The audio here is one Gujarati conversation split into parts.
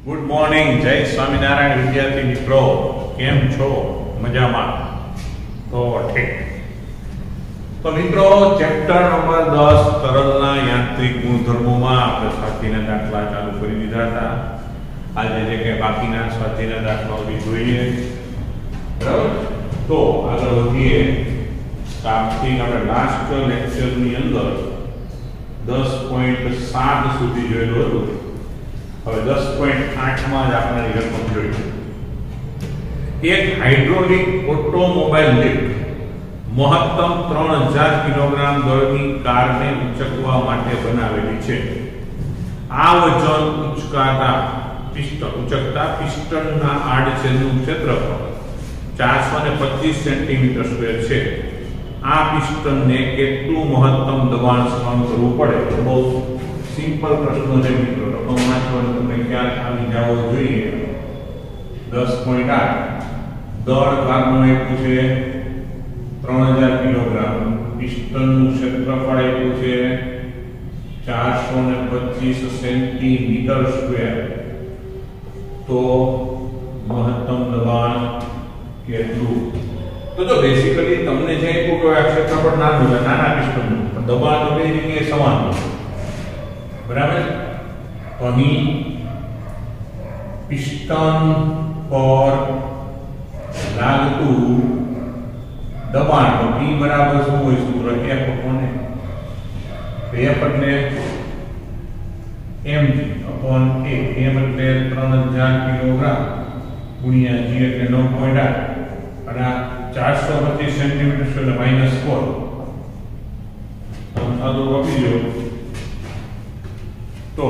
गुड मॉर्निंग जय स्वामीनारायण विद्यार्थी मित्रों केम छो मजामा तो ठीक तो मित्रों चैप्टर नंबर 10 तरलना यांत्रिक गुणधर्मों આપણે સ્વાધ્યાયના દાખલા ચાલુ કરી દીધા હતા આજે જે કે બાકીના સ્વાધ્યાયના દાખલાઓ જોઈએ બરાબર તો આગળ વધીએ સ્ટાર્ટિંગ આપણે લાસ્ટ લેક્ચરની અંદર 10.7 સુધી જોયેલું હતું હવે 10.8 માં જ આપણે રકમ જોઈશું એક હાઇડ્રોલિક ઓટોમોબાઈલ લિફ્ટ મહત્તમ 3000 કિલોગ્રામ દળની કારને ઉંચકવા માટે બનાવેલી છે આ વજન ઉંચકતા પિસ્ટનના આડછેદનું ક્ષેત્રફળ 425 સેન્ટીમીટર સ્ક્વેર છે આ પિસ્ટનને કેટલું મહત્તમ દબાણ સહન કરવું પડે બહુ સિમ્પલ પ્રશ્ન છે મિત્રો રકમ વાંચવાનું તમને ખ્યાલ આવી જવો જોઈએ 10.8 દળ કારનું આપ્યું છે 3000 કિલોગ્રામ પિસ્ટનનું ક્ષેત્રફળ આપ્યું છે 425 સેન્ટીમીટર સ્ક્વેર તો મહત્તમ દબાણ કેટલું તો જો બેસિકલી તમને જે આપ્યું કે આ ક્ષેત્રફળ નાના પિસ્ટનનું પણ દબાણ તો બે જગ્યાએ સમાન છે बराबर तो अहीं पिस्टन पर लागतु दबाण तो P बराबर શું હોય સૂત્ર F કોને F એટલે mg upon a m એટલે 3000 કિલોગ્રામ ગુણ્યા g એટલે 9.8 અને 425 સેન્ટીમીટર એટલે -4 તો સાદો આપી દો तो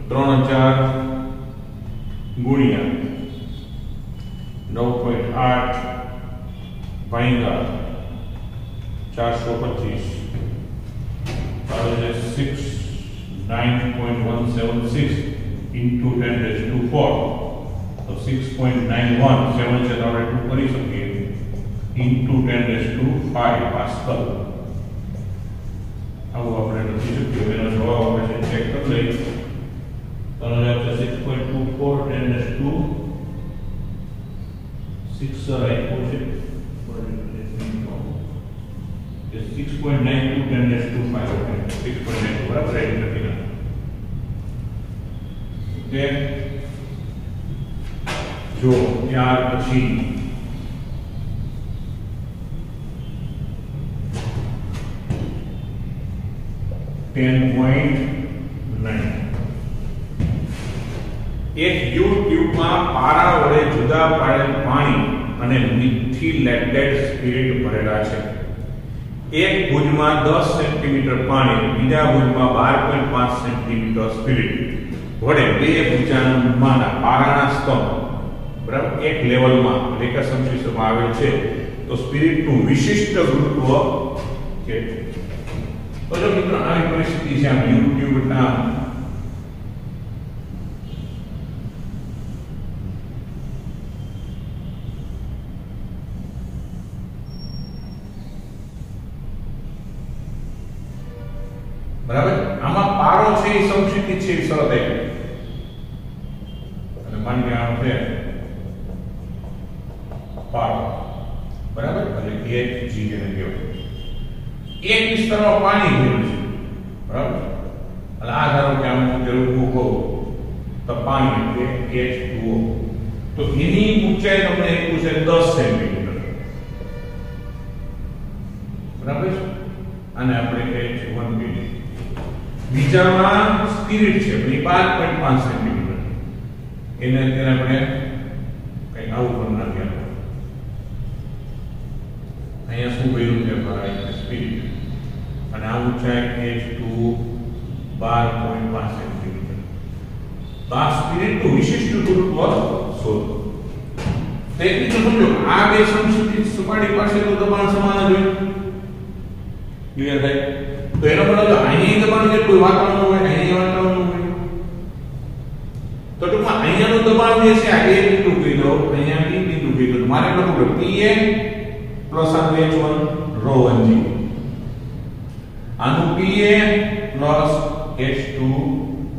3000 गुणिया 9.8 भांगा 425 69.176 into 10⁴ तो 6.91 7 से આપણે 2 કરી શકીએ into 10⁵ પાસ્કલ આવું આપણે લખી શકીએ એનો જવાબ આપણે ચેક કરી લઈએ તો જવાબ છે 6.24 10⁶ 6 સર આપ્યો છે 6.92 10⁵ 6.92 બરાબર રાઈટ લખી નાખો ઓકે जो त्यार पछी 10.9 एक यू ट्यूब में पारा वडे जुदा पाडेल पानी अने मिथिलेटेड स्पिरिट भरेला छे एक भुज में 10 सेंटीमीटर पानी बीजा भुज में 12.5 सेंटीमीटर स्पिरिट वडे बे भुजाना पाराना स्तंभ बराबर एक लेवल में रेखा संश्लेषण में आवेल छे तो स्पिरिट नु विशिष्ट गुरुत्व के तो जो मित्रों आ परिस्थिति છે આ YouTube ના बराबर આમાં પારો છે એ સંક્ષિપ્ત છે સરળ છે અને માન્ય છે पारो बराबर એટલે Hg જેને કહેવાય એક વિસ્તારમાં પાણી ભરેલું છે બરાબર એટલે આ ધારો કે આમ જરૂર મૂકો તો પાણી એટલે H2O તો એની ઊંચાઈ તમને આપ્યું છે 10 સેન્ટીમીટર બરાબર અને આપણે H1 કહીએ બીજામાં સ્પિરિટ છે એટલે 12.5 સેન્ટીમીટર એને અત્યારે આપણે કઈ આવું પણ નાખ્યા અહીંયા શું કર્યું છે ભાઈ સ્પિરિટ અને આ ઊંચાઈ H2 12.5 સેન્ટીમીટર તો આ સ્પિરિટનું વિશિષ્ટ ગુરુત્વ શોધો તેથી તો સમજો આ બે સમસ્થિત સપાટી પાસે તો દબાણ સમાન જ હોય ક્લિયર થાય તો એનો મતલબ અહીં દબાણ કેટલું વાતાવરણ હોય અહીં વાતાવરણ હોય તો ટૂંકમાં અહીંયાનું દબાણ જે છે આ A બિંદુ કહી દો અહીંયા B બિંદુ કહી દો મારે લખવું પડે PN પ્લસ આનું H1 રો 1g આનું Pa plus H2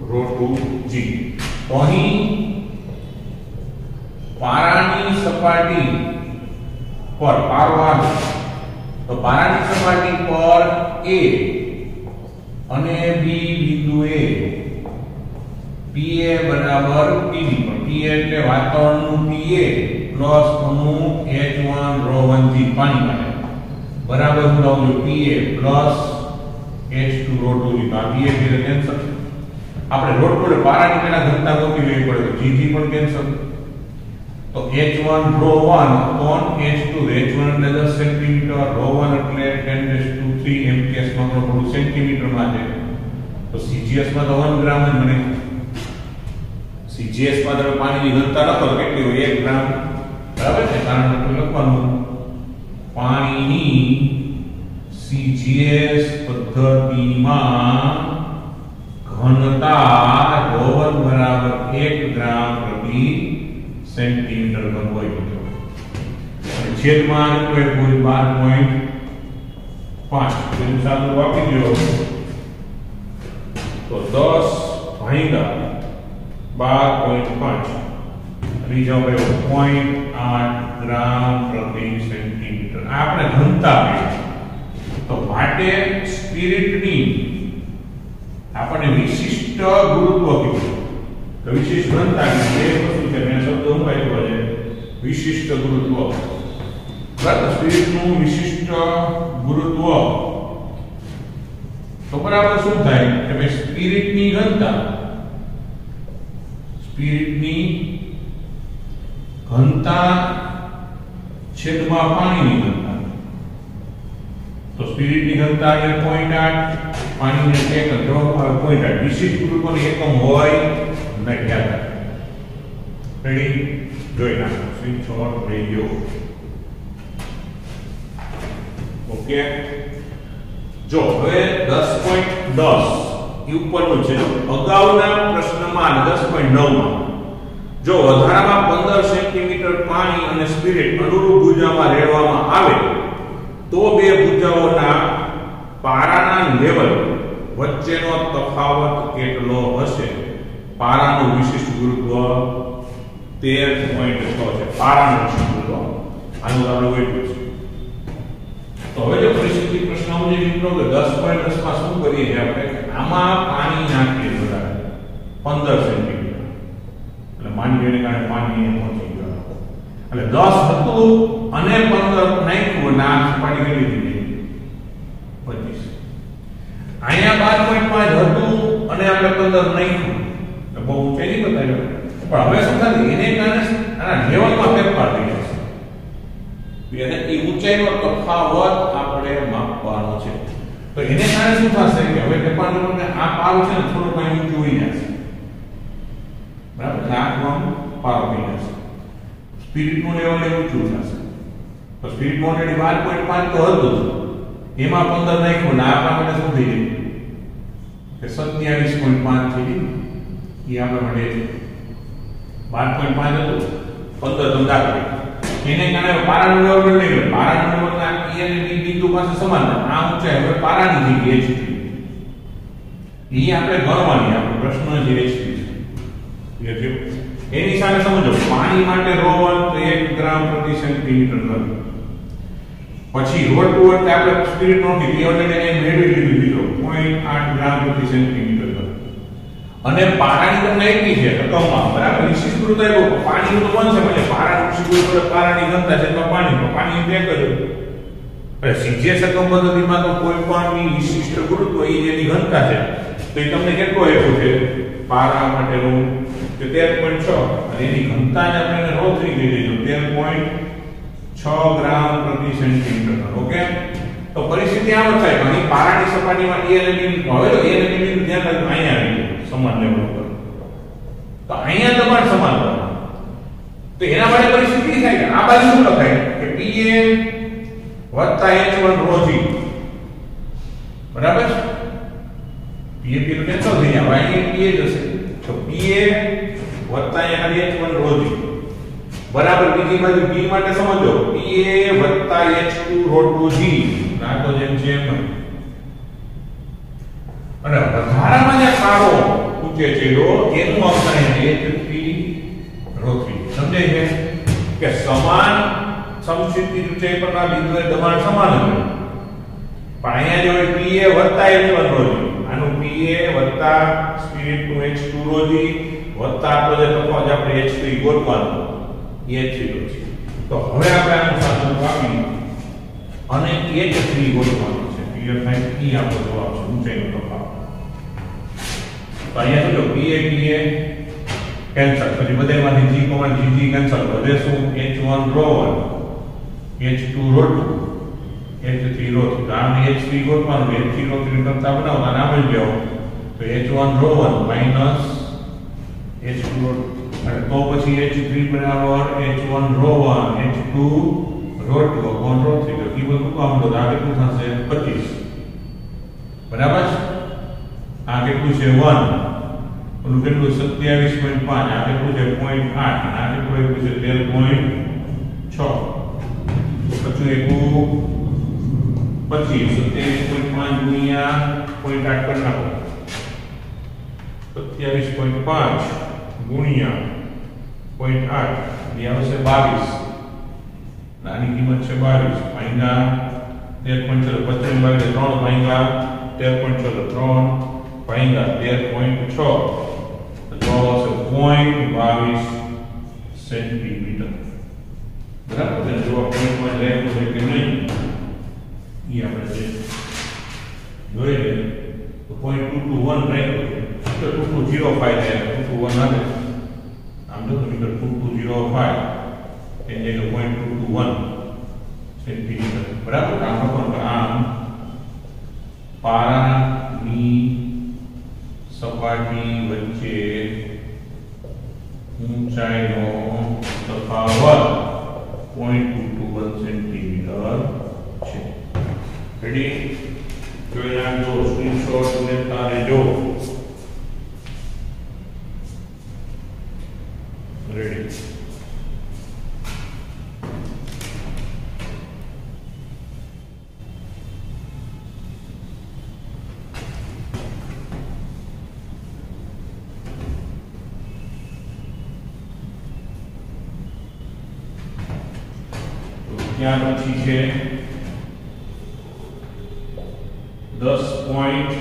row 2g તો અહીં પારાની સપાટી પર પારવા તો પારાની સપાટી પર A અને B બિંદુએ Pa બરાબર Pb પર Pa એટલે વાતાવરણનું Pa પ્લસ અણુ H1 રો 1g પાણી માટે બરાબર હું લઉં છું Pa plus H2 row 2g તો આ Pa એટલે કેન્સલ આપણે રોડ પર પારાની પેલા ઘનતા ગોતી લેવી પડે તો Gg પણ કેન્સલ તો H1 row 1 upon H2 H1 એટલે 10 સેન્ટીમીટર રો 1 એટલે 10⁻³ MPS માં થોડું સેન્ટીમીટર માં છે તો CGS માં તો 1 ગ્રામ જ મળે CGS માં તમે પાણીની ઘનતા લખો તો કેટલી હોય 1 ગ્રામ બરાબર છે કારણ કે લખવાનું પાણીની CGS પદ્ધતિમાં ઘનતા ρ1 બરાબર 1 ગ્રામ પ્રતિ સેન્ટીમીટર ઘન હોય મિત્રો અને છેદમાં એટલે કુલ 12.5 તેનું સાદું વાપરી દો તો 10 ભાગ્યા 12.5 અને જો આપણે 0.8 ગ્રામ પ્રતિ સેન્ટીમીટર આ આપણે ઘનતા આપી તો માટે સ્પિરિટની આપણે વિશિષ્ટ ગુરુત્વ કીધું તો વિશિષ્ટ ઘનતા એ વસ્તુ છે મેં શબ્દ ઉમેર્યો છે વિશિષ્ટ ગુરુત્વ બરાબર સ્પિરિટનું વિશિષ્ટ ગુરુત્વ તો બરાબર શું થાય કે ભાઈ સ્પિરિટની ઘનતા છેદમાં પાણીની ઘનતા તો સ્પિરિટની ઘનતા એટલે 0.8 પાણીને એકમ જવાબ 0.8 વિશિષ્ટ ગુરુત્વનો એકમ હોય નહીં યાદ રેડી જોઈ નાખો સ્વિચ ઓન થઈ ગયો ઓકે જો હવે 10.10 એ ઉપરનું છે અગાઉના પ્રશ્નમાં 10.9 માં જો વધારામાં 15 સેન્ટીમીટર પાણી અને સ્પિરિટ અનુરૂપ ભુજામાં રેડવામાં આવે તો બે ભુજાઓના પારાના લેવલ વચ્ચેનો તફાવત કેટલો હશે પારાનું વિશિષ્ટ ગુરુત્વ 13.6 છે પારાનું વિશિષ્ટ ગુરુત્વ આનું આપણે વેચ્યું છે તો હવે જો પરિસ્થિતિ પ્રશ્ન આવશે મિત્રો કે 10.10 માં શું કરીએ છીએ આપણે આમાં પાણી નાખીએ બરાબર 15 સેન્ટીમીટર એટલે માની લઈને કારણે પાણી પહોંચી ગયું એટલે 10 હતું અને 15 નાખ્યું ના સપાટી કેટલી થઈ 25 અહીંયા 12.5 હતું અને આપણે 15 નાખ્યું તો બહુ ઊંચાઈ નહીં બતાવ્યો પણ હવે શું થાય એને કારણે આના લેવલમાં ફેરફાર થઈ જશે એટલે એ ઊંચાઈનો તફાવત આપણે માપવાનો છે તો એને કારણે શું થશે કે હવે ડિપાર્ટમેન્ટને આ પાવ છે ને થોડું કઈ ઊંચું હોઈ જશે બરાબર નાખવાનું પાવ થઈ જશે સ્પિરિટનું લેવલ ઊંચું થશે તો સ્પિરિટમાં ઓલરેડી 12.5 તો હતું એમાં 15 નાખ્યું ને આપણા માટે શું થઈ ગયું કે 27.5 થઈ ગયું એ આપણા માટે 12.5 હતું 15 તો દાખલ એને કારણે પારાનું લેવલ નહીં ગયું પારાનું લેવલ ના એ અને બી બિંદુ પાસે સમાન આ ઊંચાઈ હવે પારાની થઈ ગઈ છે એ આપણે ગણવાની આપણો પ્રશ્ન જે છે એની સામે સમજો પાણી માટે ρ1 તો 1 ગ્રામ પ્રતિ સેન્ટીમીટર ઘન પછી ρ2 એટલે આપણે સ્પિરિટ નોંધી એ ઓલરેડી એને મેળવી લીધું મિત્રો 0.8 ગ્રામ પ્રતિ સેન્ટીમીટર ઘન અને પારાની તમને એટલી છે રકમમાં બરાબર વિશિષ્ટ ગુરુત્વ આવ્યો પાણીનું તો બનશે એટલે પારાનું વિશિષ્ટ ગુરુત્વ પારાની ઘનતા છે તો પાણી બે કર્યું એટલે સીજીએસ રકમ પદ્ધતિમાં તો કોઈ પણ વિશિષ્ટ ગુરુત્વ એ જેની ઘનતા છે તો એ તમને કેટલો આપ્યો છે પારા માટેનું કે 13.6 અને એની ઘનતાને આપણે ρ3 કહી દઈશું 13.6 ગ્રામ પ્રતિ સેન્ટીમીટર ઓકે તો પરિસ્થિતિ આમ જ થાય કે પારાની સપાટીમાં એ અને બી હવે તો એ અને બી નું ધ્યાન રાખજો અહીંયા આવી સમાન લેવલ પર તો અહીંયા દબાણ સમાન કરવાનું તો એના માટે પરિસ્થિતિ થાય કે આ બાજુ શું લખાય કે Pa H1 ρg બરાબર Pa તો કેન્સલ થઈ જાય અહીં Pa જશે તો Pa H1 ρg બરાબર બીજી બાજુ p માટે સમજો Pa H2O2G રાખો જેમ છે એમ અને વધારામાં જે સારો પૂછે છે એનું અવતરણ H3O3 સમજાય છે કે સમાન સમક્ષિતિજ ઊંચાઈ પરના બિંદુએ દબાણ સમાન હોય પણ અહીંયા જો Pa H1ρg આનું Pa સ્પિરિટનું H2ρg આપણો જે તફાવત આપણે H3 ગોતવાનો H0 છે તો હવે આપણે આનું સાધન વાપરી અને H3 ગોતવાનું છે ક્લિયર થાય E આપણો જવાબ છે ઊંચાઈનો તફાવત તો અહીંયા જો Pa કેન્સલ પછી બધામાંથી G, G કેન્સલ વધે શું H1ρ1 H2ρ2 H3ρ3 આમ H3 ગોતવાનું H3ρ3 કરતા બનાવવા નામ જ લેવો તો H1ρ1 H2ρ2 અને તો પછી H3 બરાબર H1ρ1 H2ρ2 upon ρ3 તો ઈ બધું કામ તો આ કેટલું થશે 25 બરાબર આ કેટલું છે 1 ઓલું કેટલું 27.5 આ કેટલું છે 0.8 આ કેટલું છે 13.6 પછી એકું 25 27.5 ગુણ્યા 0.8 કરી નાખો 27.5 ગુણ્યા 0.8 એ આવશે 22 નાની કિંમત છે 22 ભાંગા 13.6 25 ભાગ્યા 3 ભાંગા 13.6 3 ભાંગા 13.6 તો જવાબ આવશે 0.22 સેન્ટીમીટર બરાબર છે જો પોઈન્ટમાં રહેવું છે કે નહીં એ આપણે જોઈએ તો 0.221 રહેવું છે તો 2205 થાય 221 આવે આમ જો મીટર 2205 એટલે 0.221 સેન્ટીમીટર બરાબર આમ પણ આમ પારાની સપાટી વચ્ચે ઊંચાઈનો તફાવત 0.221 સેન્ટીમીટર છે રેડી જોઈ નાખજો સ્ક્રીનશોટ લેતા રહેજો રેડી ત્યાર પછી છે 10.11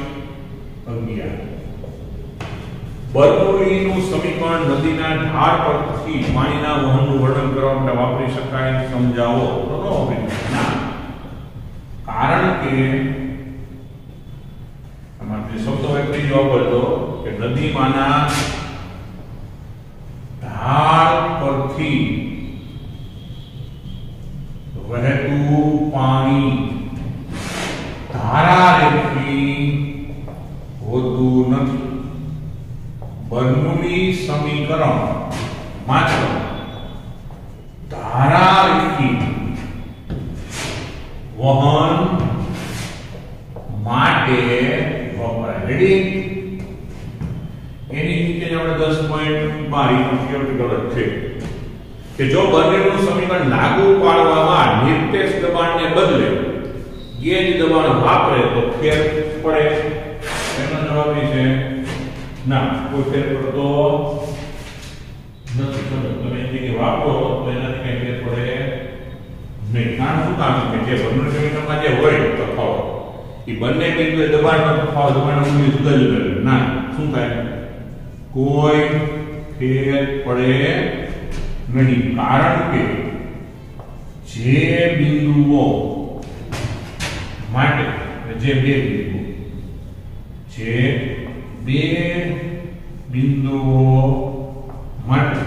બર્નોલીનું સમીકરણ નદીના ઢાળ પરથી પાણીના વહનનું વર્ણન કરવા માટે વાપરી શકાય સમજાવો તો ન વાપરી શકાય કારણ કે આમાં જે શબ્દ વાપરી વાપરતો કે નદીમાંના ઢાળ પરથી વહેતું પાણી ધારા રેખી હોતું નથી બર્નોલી સમીકરણ માત્ર ધારા રેખી વહન માટે વપરાય રેડી એની નીચે આપણે 10.12 થિયોરિટિકલ છે કે જો બર્નોલીનું સમીકરણ લાગુ પાડવામાં નિર્દેશ દબાણને બદલે ગેજ દબાણ વાપરે તો ફેર પડે એનો જવાબ છે ના કોઈ ફેર પડતો નથી તમે જે વાપરો તો એનાથી કઈ ફેર પડે નહીં કારણ શું કામ કે જે બર્નોલી સમીકરણમાં જે હોય તફાવત એ બંને બિંદુએ દબાણનો તફાવત દબાણનું મૂલ્ય જુદા જુદા ના શું થાય કોઈ ફેર પડે નહીં કારણ કે જે બિંદુઓ માટે જે બે બિંદુઓ માટે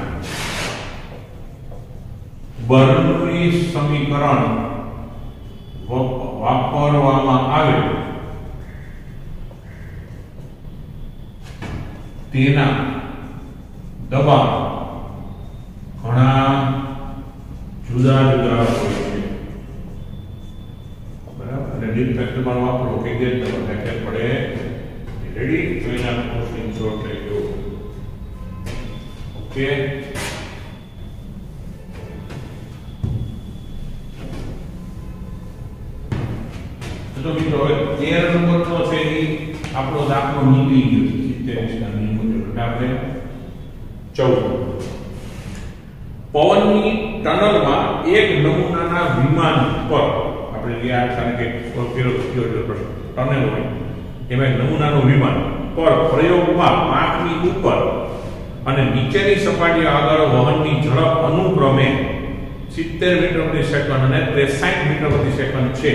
બર્નોલી સમીકરણ વાપરવામાં આવે તેના દબાણ ઘણા જુદા જુદા હોય છે બરાબર અને નિર્દેશ દબાણ વાપરો કે ગેજ દબાણ ફેર પડે રેડી તો એના સ્ક્રીનશોટ લેજો ઓકે તો મિત્રો હવે 13 નંબરનો છે એ આપણો દાખલો નીકળી ગયો છે 70 ના નિયમ મુજબ. આપણે 14 પવનની ટનલમાં એક નમૂનાના વિમાન પર આપણે જે આ કારણ કે ટનલ હોય એમાં નમૂનાનું વિમાન પર પ્રયોગમાં પાંખની ઉપર અને નીચેની સપાટી આગળ વહનની ઝડપ અનુક્રમે 70 મીટર પ્રતિ સેકન્ડ અને 63 મીટર પ્રતિ સેકન્ડ છે.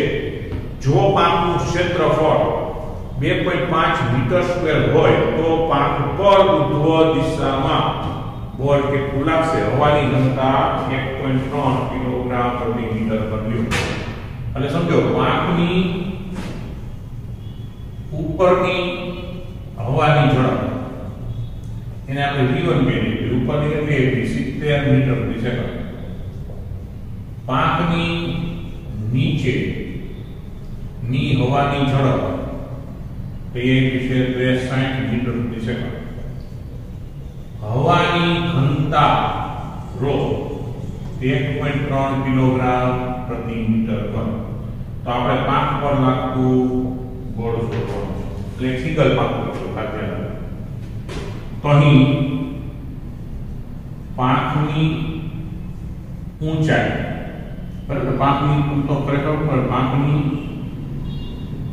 જો પાંખનું ક્ષેત્રફળ 2.5 મીટર સ્ક્વેર હોય તો પાંખ પર ઉધ્વ દિશામાં બોર કેટલું લાગશે? હવાની ઘનતા 1.3 કિલોગ્રામ પ્રતિ મીટર બન્યું. એટલે સમજો પાંખની ઉપરની હવાની ઝડપ એને આપણે v1 કહીએ, ઉપરની કેટલી 70 મીટર પ્રતિ સેકન્ડ. પાંખની નીચે ની હવાની ઝડપ એ વિશે 63 મીટર પ્રતિ સેકન્ડ. હવાની ઘનતા ρ 1.3 કિલોગ્રામ પ્રતિ મીટર ઘન. તો આપણે પાંખ પર લાગતું બળ શોધવાનું છે. એટલે સિંગલ પાંખ છે ખાતે. તો અહીં પાંખની ઊંચાઈ બરાબર, પાંખની તો ખરેખર પાંખની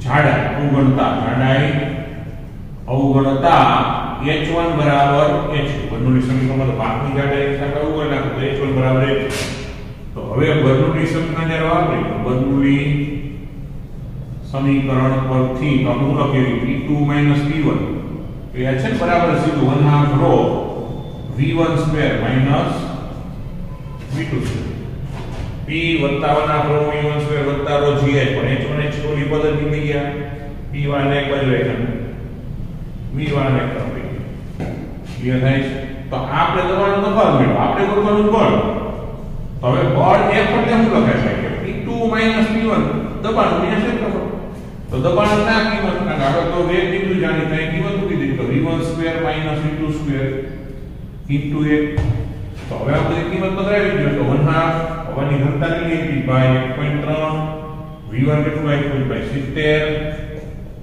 જાડાઈ જાડાઈ અવગણતા h1 બરાબર h2. બર્નોલી સમીકરણમાં પાંખની જાડાઈ સાથે અવગણ નાખો તો h1 બરાબર h. તો હવે બર્નોલી સમીકરણ જ્યારે વાપરીએ તો બર્નોલી સમીકરણ પરથી આપણે લખીએ P2 P1 તો આ છે બરાબર સીધું 1/2 ρ v1 square minus v2 square. p વત્તા 1/2 ρ v1 સ્ક્વેર વત્તા ρ gi પણ h1 h2 ની પદ્ધતિ લઈ ગયા. p વાળાને એક બાજુ રાખ્યા, v વાળાને એક તરફ રાખ્યા. ક્લિયર થાય છે? તો આપણે દબાણ તફાવત મેળવો, આપણે કરવાનું બળ. તો હવે બળ એક એટલે શું લખાય છે કે p2 P1 દબાણ ગુણ્યા ક્ષેત્રફળ. તો દબાણ ના કિંમત ના આગળ તો વેગ બિંદુ જાણી થાય કિંમત મૂકી દીધી તો v1 square minus v2 square into 1. તો હવે આપણે કિંમત બદલાવી દીધી તો 1/2 હવાની ઘનતા કેટલી હતી બાય 1.3 v1 કેટલું આપ્યું બાય 70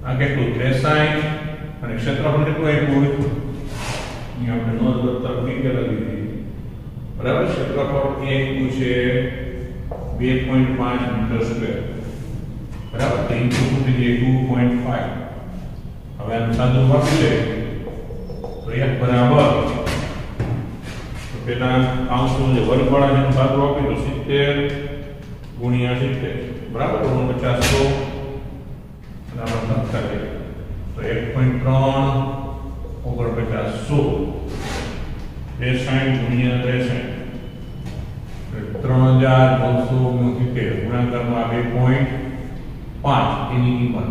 આ કેટલું 63 અને ક્ષેત્રફળ કેટલું આપ્યું અહીં આપણે નોંધ તરફ નીચે લખી દીધી બરાબર. ક્ષેત્રફળ એ આપ્યું છે 2.5 મીટર સ્ક્વેર બરાબર. તો ઇનટુ મૂકી 2.5. હવે આનું સાદું વાપરી લે તો એક બરાબર તો પેલા કાઉન્સનું જે વર્ગવાળા જેનું સાદું વાપરી તો 70 ગુણ્યા 70 બરાબર 49 અને આપણે લખતા જઈએ તો 1.3 49 63 ગુણ્યા 63 3970 ગુણાકારમાં 2.5 એની કિંમત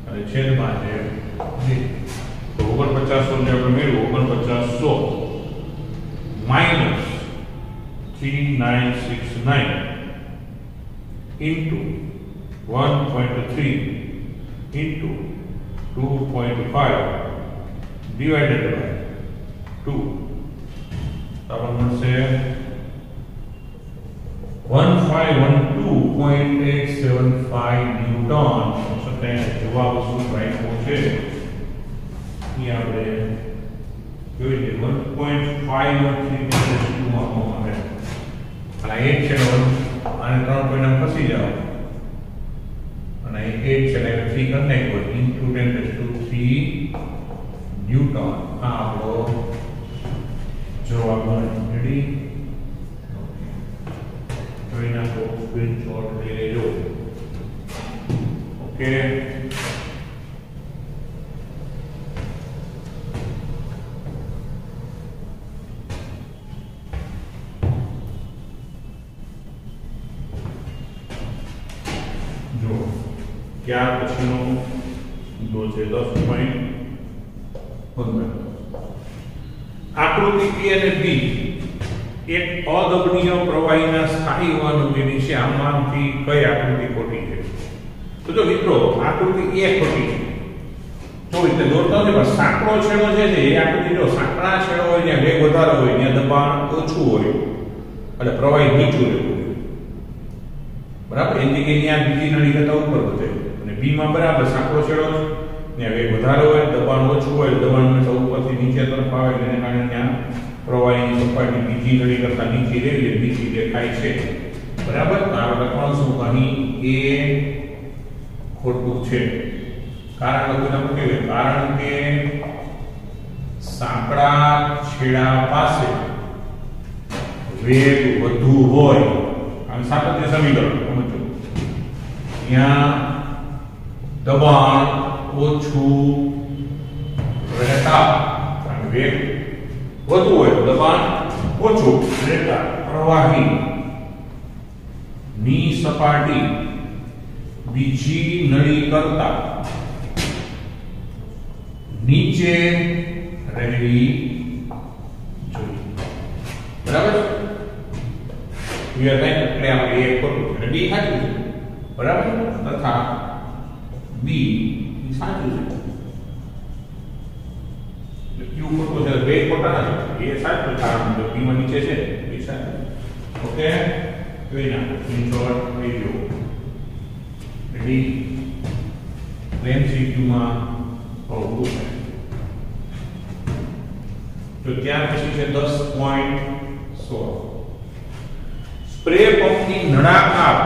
અને છેદમાં છે 2. તો 4900 ને આપણે મેળવ્યું 4900 minus 3969 into 1.3 into 2.5 divided by 2. આપણને મળશે 1512.875 ન્યૂટન. છતાં જવાબ શું રાખ્યો છે એ આપણે જોઈ લઈએ. 1.513 માં આવે અને 8 છે અને 3 પોઈન્ટ ખસી જાવ અને 8 છે ને 3 કરી નાખ્યો ઇન્ટુ 10⁻³ ન્યૂટન. આ આપણો જવાબ રેડી. જોઈ નાખો, સ્ક્રીનશોટ લઈ લેજો. ઓકે જો ત્યાર પછીનો મુદ્દો છે 10.15. આકૃતિ A અને B એક અદબનીય પ્રવાહીના સ્થાયી હોવાનું જેની છે આમાંથી કઈ આકૃતિ ખોટી છે? તો જો મિત્રો આકૃતિ A ખોટી છે. જો એટલે દોરતા હોય પણ સાંકડો છેડો છે એ આકૃતિ જો સાંકડા છેડો હોય ત્યાં વેગ વધારે હોય ત્યાં દબાણ ઓછું હોય એટલે પ્રવાહી નીચું રહેવું. બરાબર એની જગ્યાએ ત્યાં બીજી નળી કરતા ઉપર વધે અને બી માં બરાબર સાંકડો છેડો ને વેગ વધારે હોય દબાણ ઓછું હોય દબાણ હંમેશા ઉપરથી નીચે તરફ આવે એટલે એને કારણે ત્યાં પ્રવાહીની સપાટી બીજી નળી કરતા નીચે રહેલી નીચી દેખાય છે બરાબર તો આ લખવાનું શું અહીં એ ખોટું છે કારણ લખવું કેવું કારણ કે સાંકડા છેડા પાસે વેગ વધુ હોય આ સાતત્ય સમીકરણ સમજો ત્યાં દબાણ ઓછું રહેતા અને વેગ વધુ હોય દબાણ ઓછું રહેતા પ્રવાહી ની સપાટી બીજી નળી કરતા નીચે રહેવી જોઈએ બરાબર એટલે આપણે એ ખોટું એટલે બી સાચું છે બરાબર તથા બી સાચું છે ક્યુ ખોટું છે બે ખોટા નથી એ સાચું કારણ કે બી માં નીચે છે એ સાચું ઓકે જોઈ નાખો સ્ક્રીનશોટ વિડિયો રેડી MCQ માં હોવું છે તો ત્યાર પછી છે 10.16 સ્પ્રે પંપની નળાકાર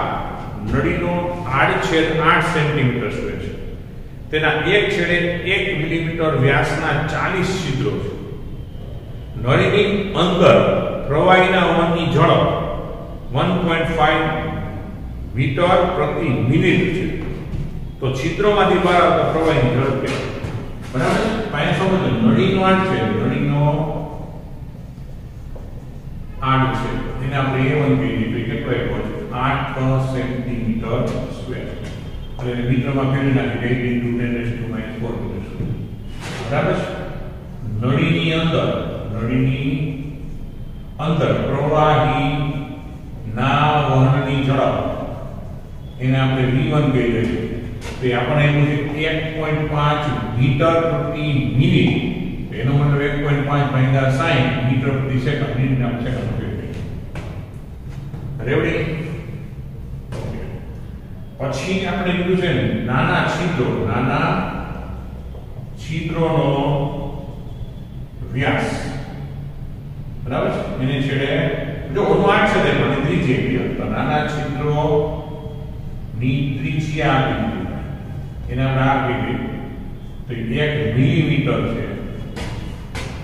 નળીનો આડછેદ 8 સેન્ટીમીટર સ્ક્વેર છે તેના એક છેડે 1 મિલીમીટર વ્યાસના 40 છિદ્રો છે નળીની અંદર પ્રવાહીના વહનની ઝડપ 1.5 મીટર પ્રતિ મિનિટ છે તો છિદ્રોમાંથી બહાર આવતા પ્રવાહીની ઝડપ છે બરાબર પાણી સમજો નળીનો આડ છે નળીનો આડ છે એને આપણે A1 કહી દીધું કેટલો આપ્યો છે 8 સેન્ટીમીટર સ્ક્વેર એટલે મીટરમાં ફેરવી નાખી 8 × 10⁻⁴ મીટર બરાબર નળીની અંદર પ્રવાહી ના વહનની ઝડપ એને આપણે V1 કહી દઈએ તો આપણે એનું છે 1.5 મીટર પ્રતિ મિનિટ એનો મતલબ 1.5 ભાગ્યા 60 મીટર પ્રતિ સેકન્ડ મિનિટના સેકન્ડ રેવડી પછી આપણે કીધું છે નાના છિદ્રોનો વ્યાસ બરાબર એને છેડે જો ઓનો 8 છે તે મને ત્રિજ્યા તો નાના છિદ્રો ની ત્રિજ્યા આપી એને આપણે આપી તો 1 મિલીમીટર છે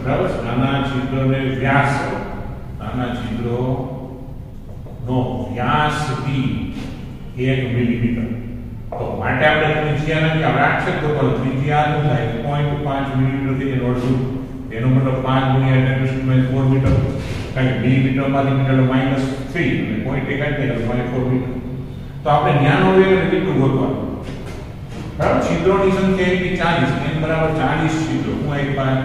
બરાબર નાના છિદ્રને વ્યાસ નાના છિદ્રો નો વ્યાસ બી 1 મિલીમીટર તો માટે આપણે ત્રિજ્યા નથી આપણે આક્ષેપ તો પણ ત્રિજ્યા શું થાય 0.5 મિલીમીટર થી નોંધવું એનો મતલબ 5 × 10⁻⁴ મીટર કારણ કે મિલીમીટર માંથી મીટર -3 અને 0.1 કાઢી એટલે 4 મીટર તો આપણે જ્ઞાનો વેગ અને કેટલું ગોતવાનું બરાબર છિદ્રોની સંખ્યા એટલી 40 n બરાબર 40 છિદ્રો હું એક બાર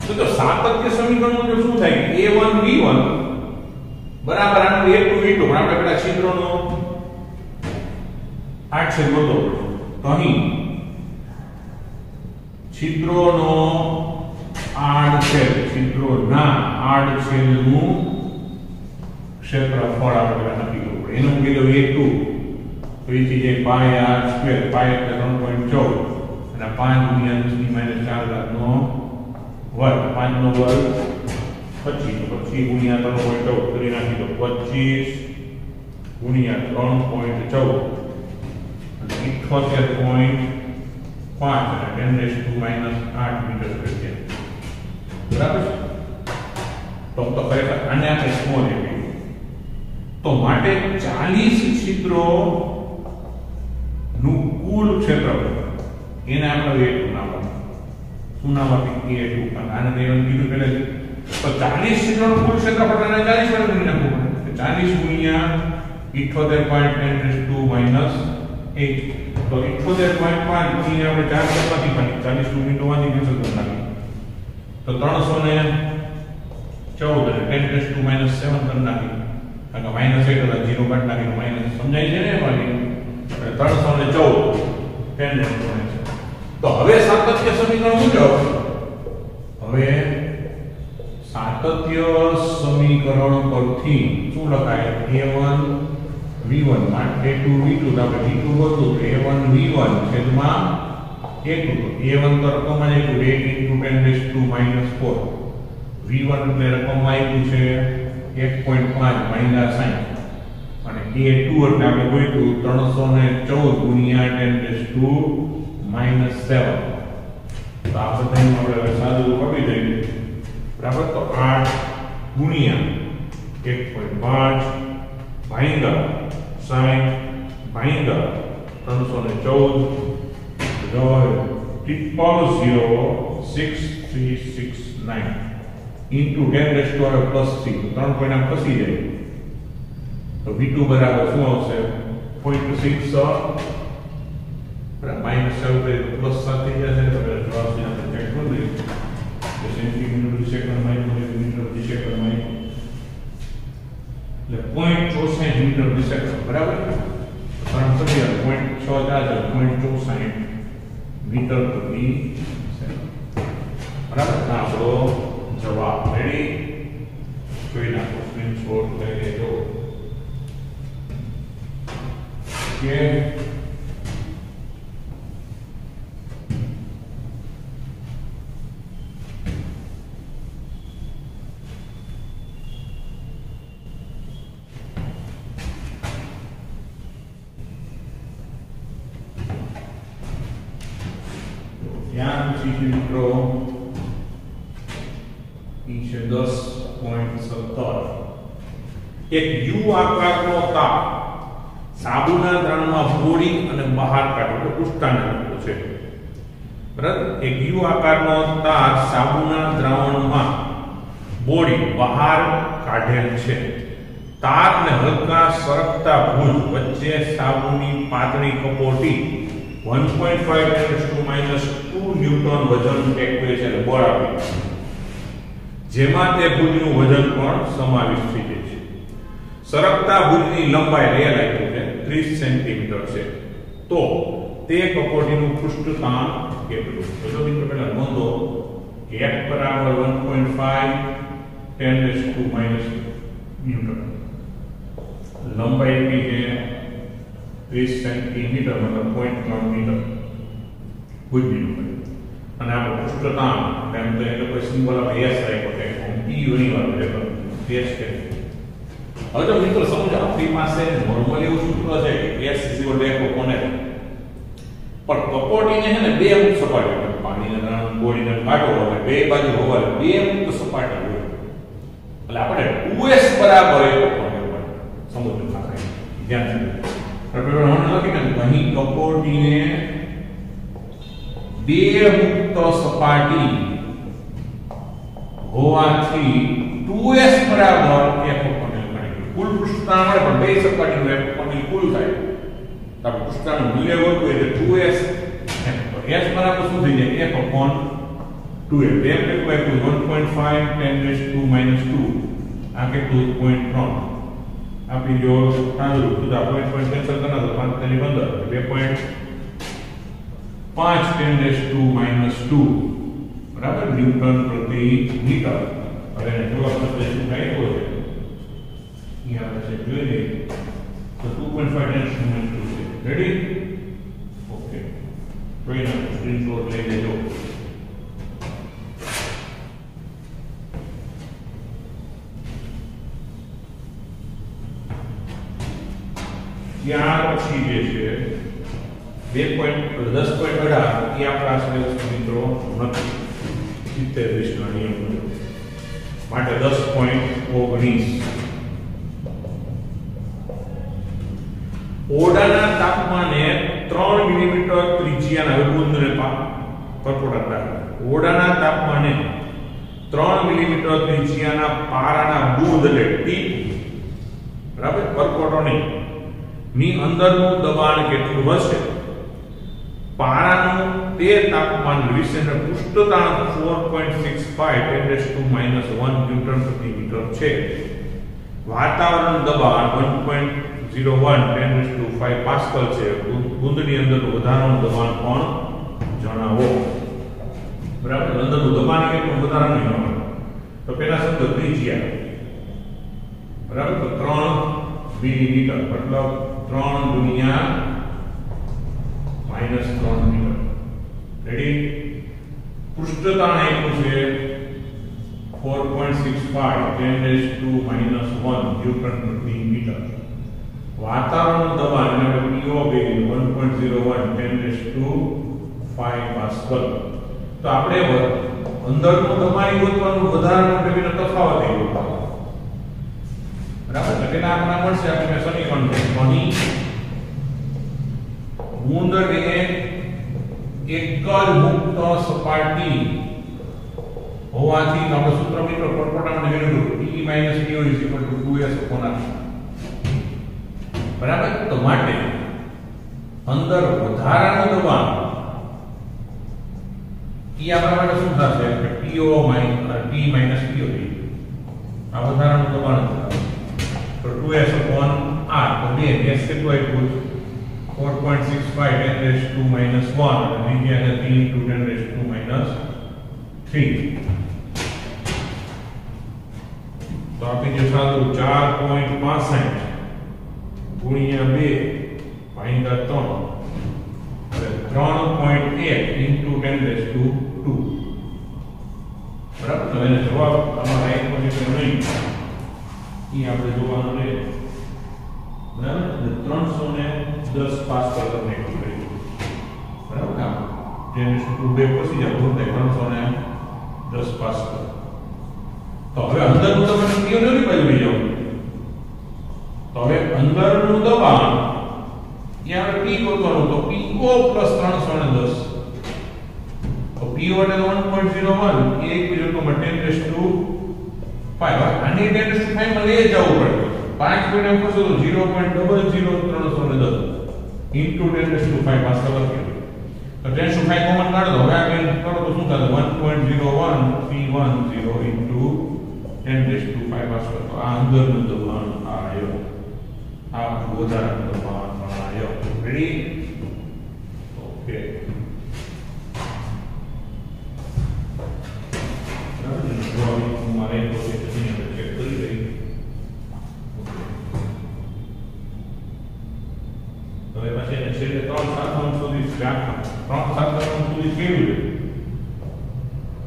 તો સાતત્ય સમીકરણ મુજબ શું થાય A1 B1 બરાબર આનું A2 V2 પણ આપણે પેલા છિદ્રોનો આડછેદ ગોતો તો અહીં છિદ્રોનો છિદ્રોના આડછેદનું ક્ષેત્રફળ આપણે નક્કી કરવું પડે એનું મૂકી દઉં A2 તો એ થઈ જાય પાય r² પાય એટલે 3.14 અને 5 × 10⁻⁴ નો વર્ગ 5 નો વર્ગ 25 તો 25 × 3.14 કરી નાખી તો 25 × 3.14 અને 78.5 અને 10⁻⁸ મીટર સ્ક્વેર છે બરાબર તો ખરેખર આને આપણે સ્મોલ એ તો માટે 40 છિદ્રો નું કુલ ક્ષેત્રફળ એને આપણે A2 નામ શું નામ આપી A2 આને મેં કીધું પહેલા તો 40 છિદ્રોનું કુલ ક્ષેત્રફળ અને 40 વડે ગુણી નાખવું પડે 40 × 78.10⁻⁸ તો 78.5 થી આપણે 4 કરવાથી પણ 40 નું મીટર માંથી કેન્સલ કરી નાખીએ તો 314 અને 10⁻⁷ કરી નાખીએ કારણ કે -8 એટલે 0 કાઢી નાખીને માઈનસ સમજાય છે ને એમાં 314 તો હવે સાતત્ય સમીકરણ મુજબ સમીકરણ પરથી શું લખાય a1 v1 માં a2 v2 તો આપણે v2 ગોતું તો a1 v1 છેદમાં a2 તો a1 તો રકમ જ આપ્યું 8 × 10⁻⁴ v1 એટલે રકમ આપ્યું છે 1.5 -60 અને a2 એટલે આપણે ગોત્યું 314 × 10⁻⁷ તો આ બધાને આપણે સાદું કરી દઈએ બરાબર તો 8 ગુણ્યા 1.5 ભાગ્યા 60 ભાગ્યા 314 into 10⁻³ + 3 3 પોઈન્ટ આમ ખસી જાય તો v2 બરાબર શું આવશે 0.6 બરાબર -7 પ્લસ 7 થઈ જશે તો જવાબ છે આપણે ચેક કરી દઈએ તો સેન્ટીમીટર પ્રતિ સેકન્ડ માં મીટર પ્રતિ સેકન્ડ માં એટલે 0.64 મીટર પ્રતિ સેકન્ડ બરાબર 0.6 છે 0.64 મીટર પ્રતિ સેકન્ડ બરાબર આ આપણો જવાબ રેડી જોઈ નાખો સ્ક્રીનશોટ લઈ લેજો કે ત્યાં પછી મિત્રો છે 10.17 એક યુ આકારનો તાપ સાબુના દ્રાવણમાં બોળી અને બહાર કાઢો તો ઉષ્ટાને લખો છે બરાબર એક યુ આકારનો તાર સાબુના દ્રાવણમાં બોળી બહાર કાઢેલ છે તારને હલકા સરકતા ભુજ વચ્ચે સાબુની પાતળી કપોટી 1.5 × 10⁻² ન્યૂટન વજન ટેકવે છે બળ આપે જેમાં તે ભુજનું વજન પણ સમાવિષ્ટ થઈ જાય છે સરકતા ભુજની લંબાઈ રેલ આપ્યું છે 30 સેન્ટીમીટર છે તો તે કપોટીનું પૃષ્ઠતાણ કેટલું તો જો મિત્રો પહેલા નોંધો કે f બરાબર 1.5 10⁻² ન્યૂટન લંબાઈ આપી છે 30 સેન્ટીમીટર મતલબ 0.3 મીટર ભુજની લંબાઈ અને આ પૃષ્ઠતાણ એમ તો એટલે કોઈ સિમ્બોલ આપણે s રાખ્યો છે p ઘણી વાર લેતો s કે હવે તો મિત્રો સમજો આપણી પાસે નોર્મલી એવું સૂત્ર છે કે s = 1 કોને પણ કપોટીને છે ને બે મુક્ત સપાટી હોય પાણીના ગોળીને કાઢો હોય બે બાજુ હોય બે મુક્ત સપાટી હોય એટલે આપણે 2s બરાબર 1 કોને હોય સમજો ખાસ ધ્યાન આપણે હમણાં લખીને અહીં કપોટીને બે મુક્ત સપાટી હોવાથી 2s બરાબર 1 કોને કુલ પૃષ્ઠતાણ મળે પણ બે સપાટીનું એક કોને કુલ થાય તો પૃષ્ઠતાણનું મૂલ્ય ગોતવું એટલે 2s તો s બરાબર શું થઈ જાય 1/2f એમ કેટલું 1.5 10⁻² આ કેટલું 0.3 આપી જો સાદું તો આ પોઈન્ટ કેન્સલ કરના તો 5 તેની 15 2.5 10⁻² બરાબર ન્યૂટન પ્રતિ મીટર હવે એને જવાબ આપણે શું થાય છે અહીંયા આપણે જોઈ લઈએ તો 2.5 10⁻² છે રેડી ઓકે જોઈ નાખો સ્ક્રીનશોટ લઈ લેજો ત્યાર પછી જે છે 10.18 એ આપણા સિલેબસ મિત્રો નથી 70 ના નિયમ મુજબ માટે 10.19 ઓરડાના તાપમાને 3 મિલીમીટર ત્રિજ્યાના બુંદને પરપોટા ઓરડાના તાપમાને 3 મિલીમીટર ત્રિજ્યાના પારાના બુંદ એટલે ટીપ બરાબર પરપોટો નહીં ની અંદરનું દબાણ કેટલું હશે પારાનું તે તાપમાન વિશેનું પૃષ્ઠતાણ 4.65 10⁻⁻1 ન્યૂટન પ્રતિ મીટર છે વાતાવરણ દબાણ 1.01 10⁵ પાસ્કલ છે બુંદની અંદરનું વધારાનું દબાણ પણ જણાવો બરાબર અંદરનું દબાણ કેટલું વધારાનું જણાવો તો પહેલા શબ્દ ત્રિજ્યા बराबर। तो 3 मिलीमीटर मतलब 3 गुणिया -3 मीटर। रेडी। पृष्ठताण आप्યું છે 4.65 10⁻⁻⁻1 ન્યૂટન પ્રતિ મીટર। વાતાવરણનું દબાણ એટલે PO વેલ્યુ 1.01 10⁵ પાસ્કલ। તો આપણે અંદરનું દબાણ ગોતવાનું, વધારાનું એટલે તફાવત એ ગોતવાનો, બરાબર। એટલે આપણને મળશે આપણે સમીકરણ અહીં ગુંદરને એક જ મુક્ત સપાટી હોવાથી આપણે સૂત્ર મિત્રો પરપોટાને મેળવ્યું P - PO = 2S/r, બરાબર। તો માટે અંદર વધારાનું દબાણ ઈ આપણા માટે શું થશે કે PO - P - PO આ વધારાનું દબાણ તો 2S/r તો બે S કેટલું આપ્યું 4.65 10⁻⁻1 અને બીજા 3 × 10⁻3। तो आपने जो सादू 4.65 गुणिया 2 भागिया 3 એટલે 3.1 × 10⁻², બરાબર। તો એનો જવાબ અમારા 1.1 નહીં ઈ આપણે જોવાનું છે, બરાબર। એટલે 310 પાસ્કલ કરને કરી, બરાબર। કામ 10⁻² પછી જ બોલતે 310 પાસ્કલ। तो હવે અંદરનું દબાણ PO ની બાજુ લઈ જાવ તો હવે અંદરનું દબાણ યાર P ગોતવાનું તો PO + 310 તો PO એટલે 1.01 1 × 10⁻5 આની 10⁻5 માં લઈ જવું પડે 5 પોઈન્ટ એમ કરશો તો 0.00310 × 10⁻5 પાસ્કલ લખ્યું તો 10⁻5 કોમન કાઢો હવે આપણે કરો તો શું થાય 1.01310 × 10⁻5 પાસ્કલ। તો આ અંદરનું દબાણ આયો, આ વધારાનું દબાણ આયો। રેડી। ઓકે, મારે પ્રોસેસની અંદર ચેક કરી લઈ। હવે પછી એને છેલ્લે 3 સાધનો સુધી વ્યાખ્યા 3 સાધનો સુધી કેવી રીતે,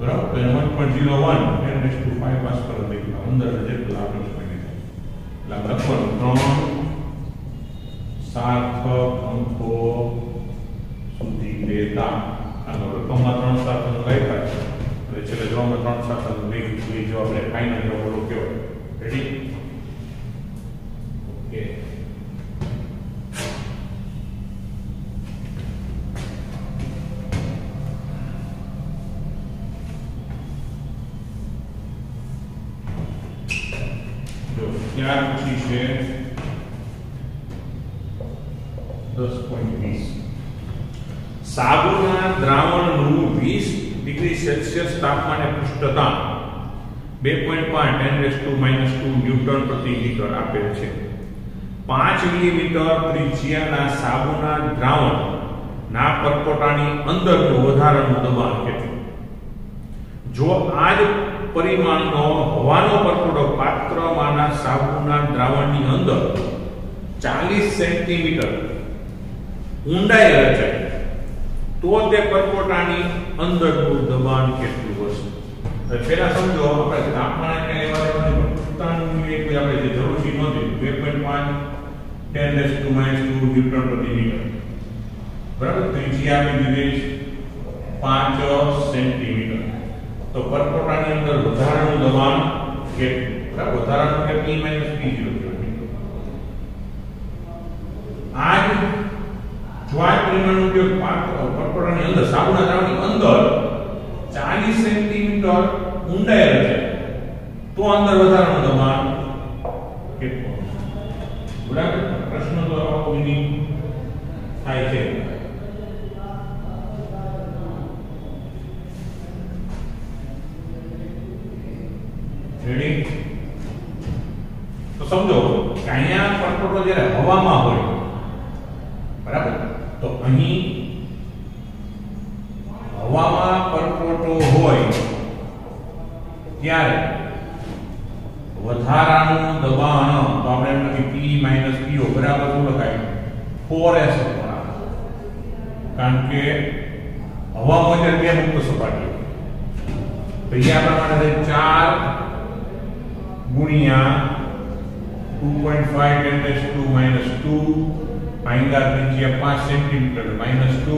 બરાબર। તો 1.01 10⁻5 પાસ્કલ લઈ અંદર જેટલું આપણે સમજી એટલે લખવાનું 3 સાર્થક અંકો સુધી લેતા આનો રકમમાં 3 સાર્થક લખ્યા છે એટલે છેલ્લે જવાબમાં 3 સાર્થક લઈ જવાબ એટલે ફાઇનલ જવાબ બોલો કેવો। રેડી। ઓકે, ત્યાર પછી છે 10.20 સાબુના દ્રાવણનું 20°C તાપમાને પૃષ્ઠતાણ 2.5 10⁻² ન્યૂટન પ્રતિ મીટર આપેલ છે। 5 મિલીમીટર ત્રિજ્યાના સાબુના દ્રાવણના પરપોટાની અંદરનું વધારાનું દબાણ કેટલું? જો આ જ પરિમાણનો હવાનો પરપોટો પાત્રમાંના સાબુના દ્રાવણની અંદર 40 સેન્ટીમીટર ઊંડાઈ રચાય તો તે પરપોટાની અંદરનું દબાણ કેટલું હશે? હવે પહેલા સમજો આપણે તાપમાન એટલે લેવા દેવાની પૃષ્ઠતાણની એક આપણે જે જરૂર છે નોંધી 2.5 10⁻² ન્યૂટન પ્રતિ મીટર, બરાબર। ત્રિજ્યા આપી દીધી 5 સેન્ટીમીટર તો પરપોટાની અંદર વધારાનું દબાણ કેટલું, બરાબર। વધારાનું એટલે P - P0 આ જો આ પરિમાણનો ઉપયોગ પરપોટાની અંદર સાબુના દ્રાવણની અંદર 40 સેન્ટીમીટર ઊંડાઈ રચાય તો અંદર વધારાનું દબાણ કેટલું, બરાબર। પ્રશ્ન તો આવો મિનિંગ થાય છે। રેડી। તો સમજો કે અહીંયા પરપોટો જ્યારે હવામાં હોય, બરાબર, તો અહીં હવામાં પરપોટો હોય ત્યારે વધારાનું દબાણ તો આપણે એમ લખી P - PO બરાબર શું લખાય 4S કારણ કે હવા મોટર બે મુક્ત સપાટીઓ તો અહીંયા પ્રમાણે 4 ગુણ્યા 2.5 × 10⁻² ભાંગ્યા ત્રિજ્યા 5 સેન્ટીમીટર -2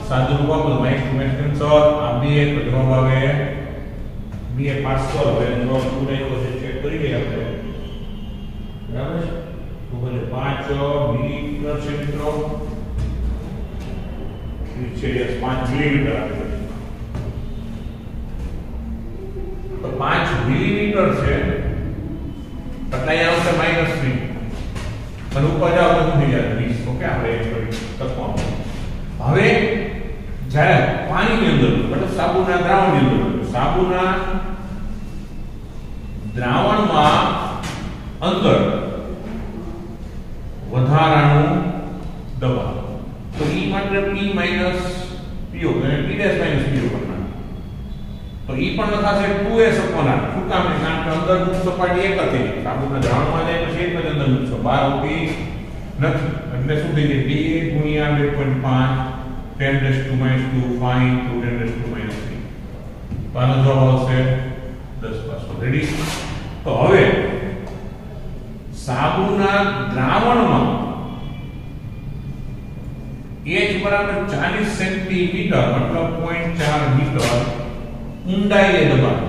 સાદું રૂપ આપો તો -2 કેન્સલ આ બે તો જવાબ આવે 2 500 હવે જવાબ પૂરેલો છે ચેક કરી લઈએ આપણે બરાબર તો બોલે 5 મિલીમીટર છે મિત્રો છે 5 મિલીમીટર આપે તો 5 મિલીમીટર છે એટલે અહીંયા આવશે -3 અને ઉપર જાવ તો થઈ જાય 20 ઓકે આપણે એ કરી શકીએ હવે જ્યારે પાણીની અંદર એટલે સાબુના દ્રાવણની અંદર સાબુના દ્રાવણમાં અંદર વધારાનું દબાણ તો E માટે P - PO એટલે P' - PO કરના તો E પણ લખાશે 2S અપોન R શું કામ કારણ કે અંદર મુક્ત સપાટી એક હતી સાબુના દ્રાવણમાં જાય પછી એક જ અંદર મુક્ત બહાર ઉભી નથી એટલે શું થઈ જાય 2 ગુણ્યા 2.5 10⁻²5 × 10⁻³ તો આનો જવાબ આવશે 10 રેડી તો હવે સાબુના દ્રાવણમાં H બરાબર 40 સેન્ટીમીટર મતલબ 0.4 મીટર ઊંડાઈએ દબાણ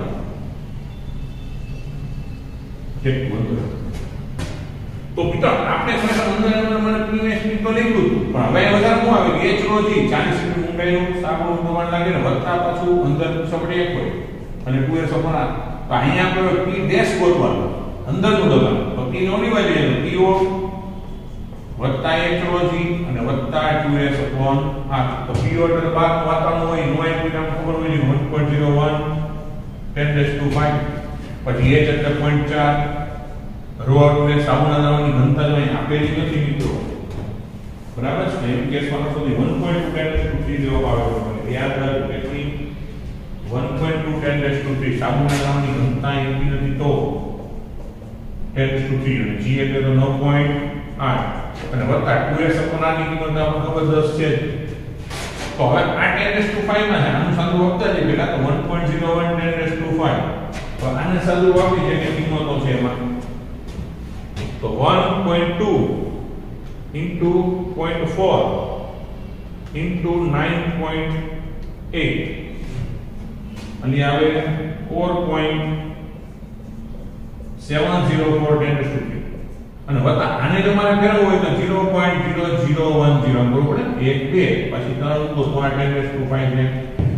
કેટલું અંતર તો મિત્રો આપણે ખરેખર અંદર મને PSP તો લખ્યું પણ હવે વધારે શું આવે H રોજી 40 સેન્ટીમીટર ઊંડાઈનું સાબુનું દબાણ લાગે ને વધતા પાછું અંદર સપાટી એક હોય અને 2S અપોન R તો અહીંયા આપણે P ડેશ ગોતવાનું અંદરનું દબાણ તો P નો લેવા જઈએ તો PO વત્તા H રોજી અને વત્તા 2S અપોન R તો PO એટલે બાદ વાતાવરણ હોય નો આઈ નામ ખબર હોય 1.01 10⁻⁵ પછી H એટલે 0.4 રો એટલે સાબુના દ્રાવણની ઘનતા જો અહીં આપેલી નથી મિત્રો બરાબર છે એમ કેસમાં સુધી 1.2 10⁻³ જવાબ આવે છે યાદ રાખો કેટલી 1.2 10⁻³ સાબુના દ્રાવણની ઘનતા એટલી નથી તો 10⁻³ અને G એટલે તો 9.8 અને વત્તા 2S અપોન R ની કિંમત આપણને ખબર 10 છે તો હવે આ 10⁻⁵ માં છે આનું સાદું આપતા જઈએ પેલા તો 1.01 10⁻⁵ તો આને સાદું આપી છે કે કિંમતો છે એમાં તો 1.2 into 0.4 into 9.8 અને આવે 4.704 10⁻³ અને વત્તા આને જો મારે ફેરવવું હોય તો 0.0010 બરોબર ને 1 2 પછી 3 તો 10⁻⁵ છે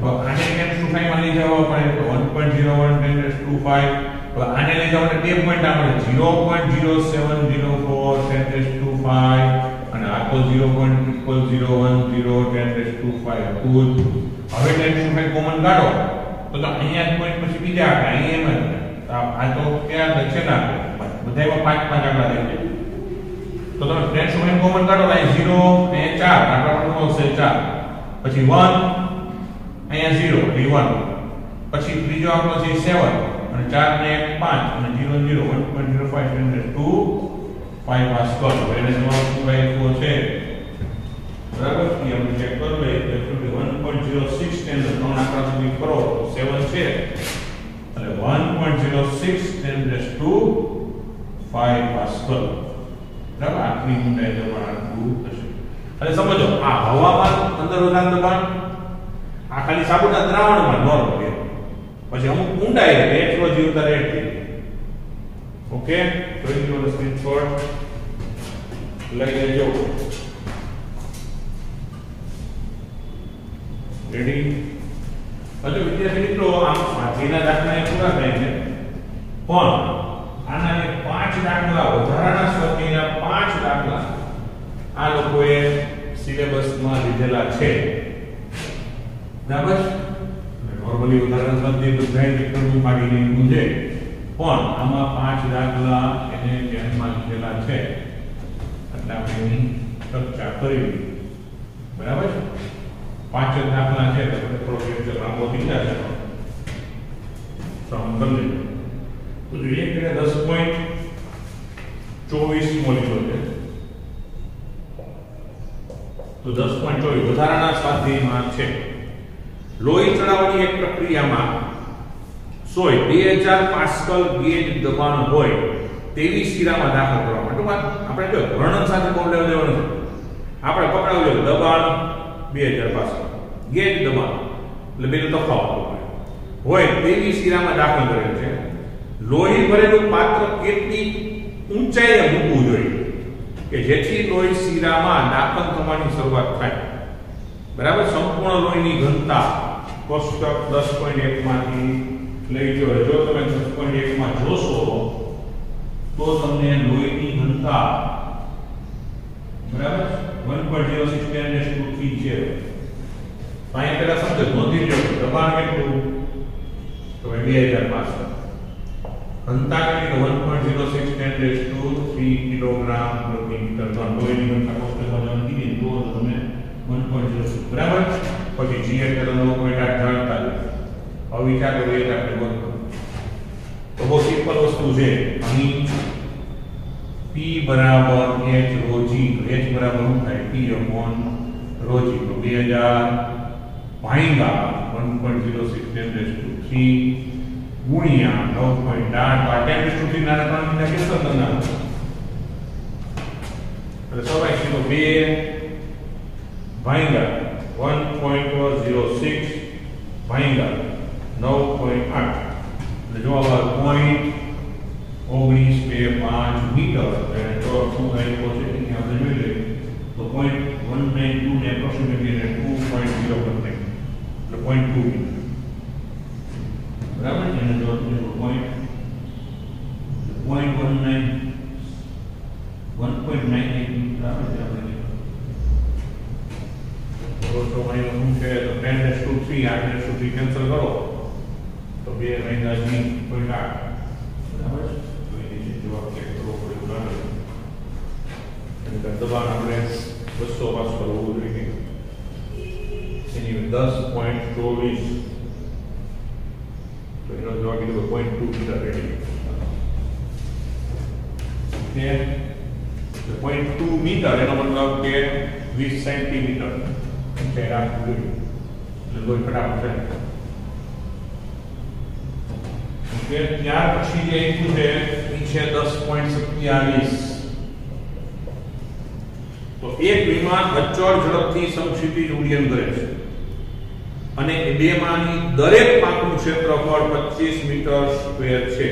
તો આને 10⁻⁵ માં લઈ જવા પડે તો 1.01 10⁻⁵ તો આને લઈ જવાને 2 પોઈન્ટ આપણે 0.0704 10⁻⁵ અને આ તો 0.0010 10⁻⁵ હતું હવે 10⁻⁵ કોમન કાઢો તો અહીંયા પોઈન્ટ પછી બીજા આંકડા અહીંયા એમ આ તો ક્યાં છે ને બધાયમાં 5 આંકડા થઈ જાય તો તમે 10⁻⁵ કોમન કાઢો અહીં 0 અને 4 આંકડામાં આવશે 4 પછી 1 અહીંયા 0 એટલે 1 પછી ત્રીજો આંકડો છે 7 અને 4 ને 1 5 અને 0 0 1.05 10⁻⁵ 5 પાસ્કલ એટલે જવાબ શું આવ્યો છે બરાબર કે આપણે ચેક કરી લઈએ તો 1.06 10 ત્રણ આંકડા સુધી કરો તો 7 છે એટલે 1.06 10⁻⁵ 5 પાસ્કલ બરાબર આટલી ઊંડાઈ દબાણ આટલું થશે અને સમજો આ હવામાન અંદર વધારે દબાણ આ ખાલી સાબુના દ્રાવણમાં નોર્મલ પછી અમુક ઊંડાઈ એટલે H રોજી ઉતારે એટલી ઓકે તો એનો સ્ક્રીનશોટ લઈ લેજો રેડી હજુ વિદ્યાર્થી મિત્રો આમ સ્વાધ્યાયના દાખલા એ પૂરા થાય છે પણ આના 5 દાખલા વધારાના સ્વાધ્યાયના 5 દાખલા આ લોકોએ સિલેબસમાં લીધેલા છે બરાબર નોર્મલી ઉદાહરણ સ્વાધ્યાય બધાય વિકલ્પો માંગીને લીધું છે પણ આમાં 5 દાખલા એને ધ્યાનમાં લીધેલા છે એટલે આપણે એની ચર્ચા કરી બરાબર 5 દાખલા છે તો થોડો લેક્ચર લાંબો થઈ જશે સમજ લો તો જોઈએ કે 10.24 મો લીધો છે, તો 10.24 વધારાના સ્વાધ્યાયમાં છે લોહી ચડાવવાની એક પ્રક્રિયામાં 2000 પાસ્કલ ગેજ દબાણ હોય તેવી શીરામાં દાખલ કરવા માટે આપણે જો વર્ણન સાથે કોણ લેવા દેવાનું છે, આપણે પકડાવું જોઈએ દબાણ 2000 પાસ્કલ ગેજ દબાણ એટલે બેનો તફાવત હોય તેવી શીરામાં દાખલ કરેલ છે. લોહી ભરેલું પાત્ર કેટલી ઊંચાઈએ મૂકવું જોઈએ કે જેથી લોહી શીરામાં દાખલ થવાની શરૂઆત થાય. બરાબર. સંપૂર્ણ લોહીની ઘનતા કોષ્ટક 10.1 માંથી લઈ જો તમે 10.1 માં જોશો તો તમને લોહીની ઘનતા બરાબર 1.06 10⁻³ છે. અહીંયા પેલા સમજો નોંધી લો દબાણ કેટલું તો 2000 પાસ્કલ, ઘનતા કેટલી 1.06 10⁻³ કિલોગ્રામ પ્રતિ મીટર ઘન. લોહીની ઘનતા કોષ્ટકમાં જવાનું કીધી તો તમે 1.06 બરાબર. પછી g એટલે 9.8 જાણતા જ અવિચાર કરીએ એટલે આપણે બોલતો તો બહુ સિમ્પલ વસ્તુ છે. અહીં p બરાબર h rho g, h બરાબર શું થાય p upon rho g, તો 2000 ભાગ્યા 1.06 10⁻³ ગુણ્યા 9.8 આ 10⁻³ ના 3 ને કેન્સલ કરી નાખો એટલે સવાય છે તો 2 ભાગ્યા 1.06 ભાગ્યા 9.8 એટલે જવાબ આવે 0.1925 મીટર. અને જો શું થાય છે અહીંયા આપણે જોઈ લઈએ તો 0.192 ને એપ્રોક્સિમેટલી 2.0 કરતા એટલે 0.2 મીટર બરાબર. એને જો તમે 1.98 મીટર આવે છે આપણે તો અહીં શું છે તો 10⁻³ 8⁻³ કેન્સલ કરો તો 2 ભાગ્યા 0.8 બરાબર. તો એ રીતે જવાબ ચેક કરવો પડે ઉદાહરણ અને દબાણ આપણે 200 પાસ્કલ હોવું જોઈએ એની 10.24 તો એનો જવાબ કીધું 0.2 મીટર રેડી કે 0.2 મીટર એનો મતલબ કે 20 સેન્ટીમીટર છે રાખવું જોઈએ એટલે લોહી ફટાફટ છે. ત્યાર પછી જે આપ્યું છે એ છે 10.27. તો એક વિમાન અચળ ઝડપથી સમક્ષિતિજ ઉડ્ડયન કરે છે અને એ બેમાંની દરેક પાંખનું ક્ષેત્રફળ 25 મીટર સ્ક્વેર છે.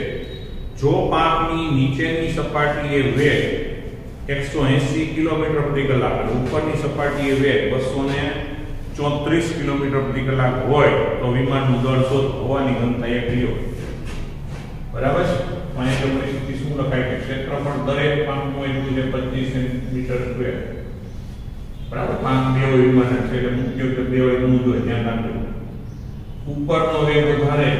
જો પાંખની નીચેની સપાટીએ વેગ 180 કિલોમીટર પ્રતિ કલાક અને ઉપરની સપાટીએ વેગ 234 કિલોમીટર પ્રતિ કલાક હોય તો વિમાનનું દળ શોધો. હવાની ઘનતા 1 લ્યો બરાબર. અહીંયા જો પરિસ્થિતિ શું લખાય કે ક્ષેત્રફળ દરેક પાંખનું એટલું છે 25 મીટર સ્ક્વેર બરાબર. પાંખ બે હોય વિમાન છે એટલે મુખ્ય કે બે હોય નું જોઈએ ધ્યાન રાખજો. ઉપરનો વેગ વધારે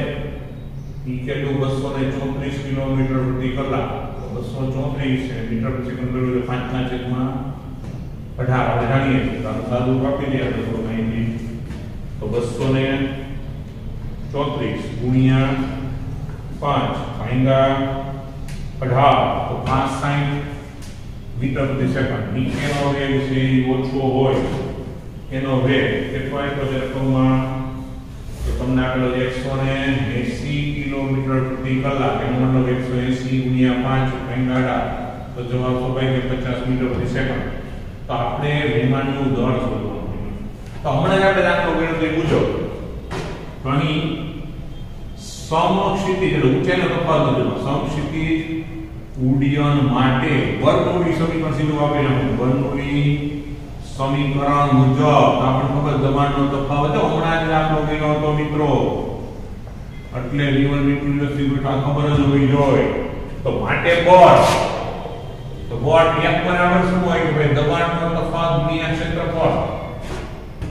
ઈ કેટલું 234 કિલોમીટર પ્રતિ કલાક 234 મીટર પ્રતિ સેકન્ડ એટલે 5/18 આપણે જાણીએ છીએ તો સાદું આપી દે તો થોડું માહિતી તો 234 ગુણ્યા 5 ભાગ્યા 18 તો 560 મીટર પ્રતિ સેકન્ડ. નીચેનો વેગ છે એ ઓછો હોય એનો વેગ કેટલો આપ્યો છે રકમમાં તો તમને આપેલો 180 કિલોમીટર પ્રતિ કલાક એનો મતલબ 180 ગુણ્યા 5 ભાગ્યા 18 તો જવાબ સ્વાભાવિક 50 મીટર પ્રતિ સેકન્ડ. તો આપણે વિમાનનું દળ શોધવાનું તો હમણાં જ આપણે દાખલો કર્યો તો એ મુજબ અહીં સમક્ષિતિજ એટલે ઊંચાઈનો તફાવત નથી સમક્ષિતિજ ઉડ્ડયન માટે બર્નૌલી સમીકરણ સીધું આપી નાખ્યું. બર્નૌલી સમીકરણ મુજબ આપણે ખબર દબાણનો તફાવત હમણાં જ દાખલો કર્યો હતો મિત્રો એટલે v1 v2 સીધું ખબર જ હોવી જોઈએ. તો માટે બળ તો બળ F બરાબર શું હોય કે ભાઈ દબાણનો તફાવત ગુણ્યા ક્ષેત્રફળ.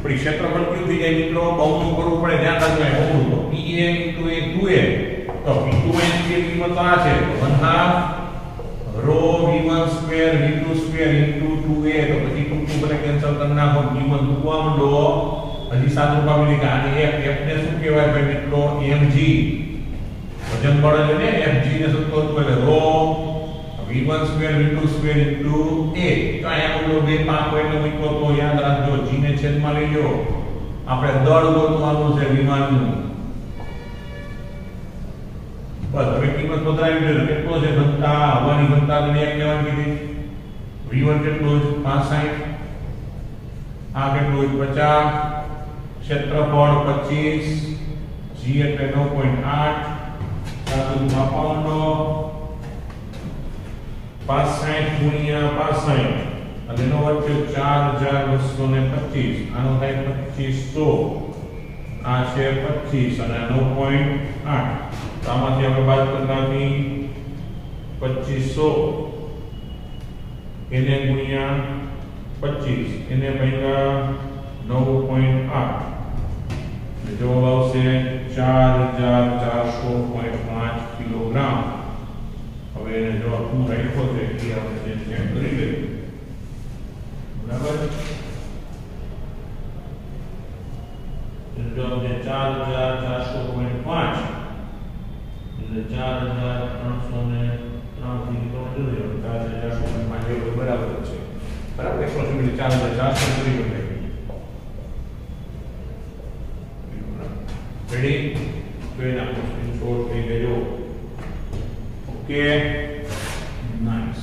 પણ ક્ષેત્રફળ કેવું થઈ જાય મિત્રો બહુનું કરવું પડે ધ્યાન રાખજો. બહુનું તો pa * a 2a તો v2 ની કિંમત આ છે 1/2 rho v1 square v2 square * 2a તો પછી ટૂંકું ભલે કેન્સલ કરી નાખો કિંમત મૂકવા માંડો હજી સાદું પામી કે આને f ને શું કહેવાય ભાઈ મિત્રો mg વજન બળ એટલે ને fg ને સૂત્ર હતું એટલે rho v1 square v2 square into a. તો અહીંયા ઓલો બે પાંખો એટલે મૂક્યો તો યાદ રાખજો g ને છેદમાં લઈ લો. આપણે દળ ગોતવાનું છે વિમાનનું. બસ હવે કિંમત બદલાવી દો. કેટલો છે ઘનતા? હવાની ઘનતા ને એક લેવાની કીધી. v1 કેટલો છે? 65. આ કેટલો છે? 50. ક્ષેત્રફળ 25. g એટલે 9.8. સાદુ માપાનો 65 ગુણ્યા 65 અને એનો વર્ગ છે 4225. આનો થાય 2500. આ છે 25 અને 9.8. તો આમાંથી આપણે બાદ કરવાની 2500 એને ગુણ્યા 25 એને ભાગ્યા 9.8 જવાબ આવશે 4400.5 કિલોગ્રામ. હવે એને જવાબ શું રાખ્યો છે એ આપણે ચેક કરી લઈએ. બરાબર, જવાબ છે 4400.5 એટલે 4303 થી કિલોમીટર 4400.5 બરાબર છે. બરાબર, 140 કરી દો. રેડી? તો એના સ્ક્રીનશોટ લઈ લેજો. Okay, nice.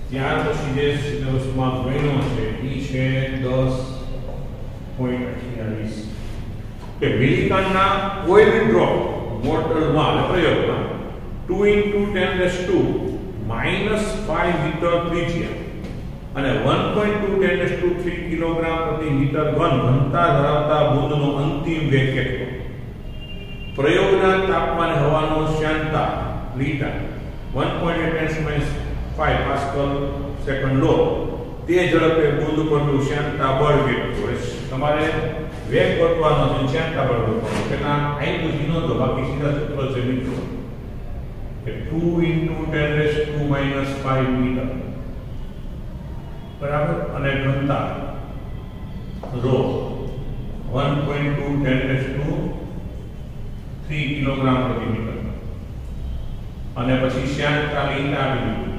ત્યાર પછી જે સિલેબસમાં ગણ્યો છે એ છે 10.28 કે મિલિકનના ઓઇલ ડ્રોપ મોટરમાં પ્રયોગમાં 2 into 10 raised to minus 5 metre ત્રિજ્યા અને 1.2 10 raised to 3 કિલોગ્રામ પ્રતિ મીટર ઘન ઘનતા ધરાવતા બુંદનો અંતિમ વેગ કેટલો? પ્રયોગના તાપમાને હવાનો શ્યાનતા લીટા 1.8 5 પાસ્કલ સેકન્ડ લો. તે ઝડપે બુંદ પરનું શ્યાનતા બળ કેટલું હશે? તમારે વેગ ગોતવાનો છે, શ્યાનતા બળ ગોતવાનું છે. આ આઈનું જીનો તો બાકી સીધા સૂત્ર છે મિત્રો. 2 into 10 raised to minus 5 metre. બરાબર, અને ઘનતા rho 1.2 10 raised to 3 કિલોગ્રામ પ્રતિ મીટર. અને પછી શ્યાનતા લીટા આપી દીધું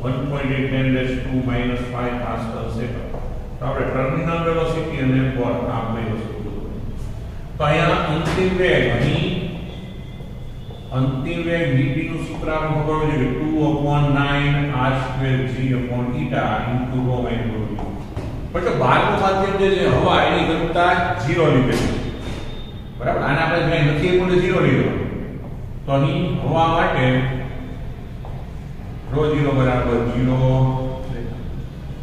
1.8 10 raised to minus 5 pascal second. તો આપણે ટર્મિનલ વેલોસિટી અને બળ આ બે વસ્તુ તો અહીંયા અંતિમ વેગ અંતિમ વેગ vt નું સૂત્ર આપણે ખબર છે કે 2/9 r²g/eta * ρ - ρ. એટલે બહારનું માધ્યમ જે છે હવા એની ઘનતા 0 લીધેલી છે. બરાબર, આને આપણે જે નથી એટલે 0 લીધો. તો અહીં હવા માટે ρ0 બરાબર 0.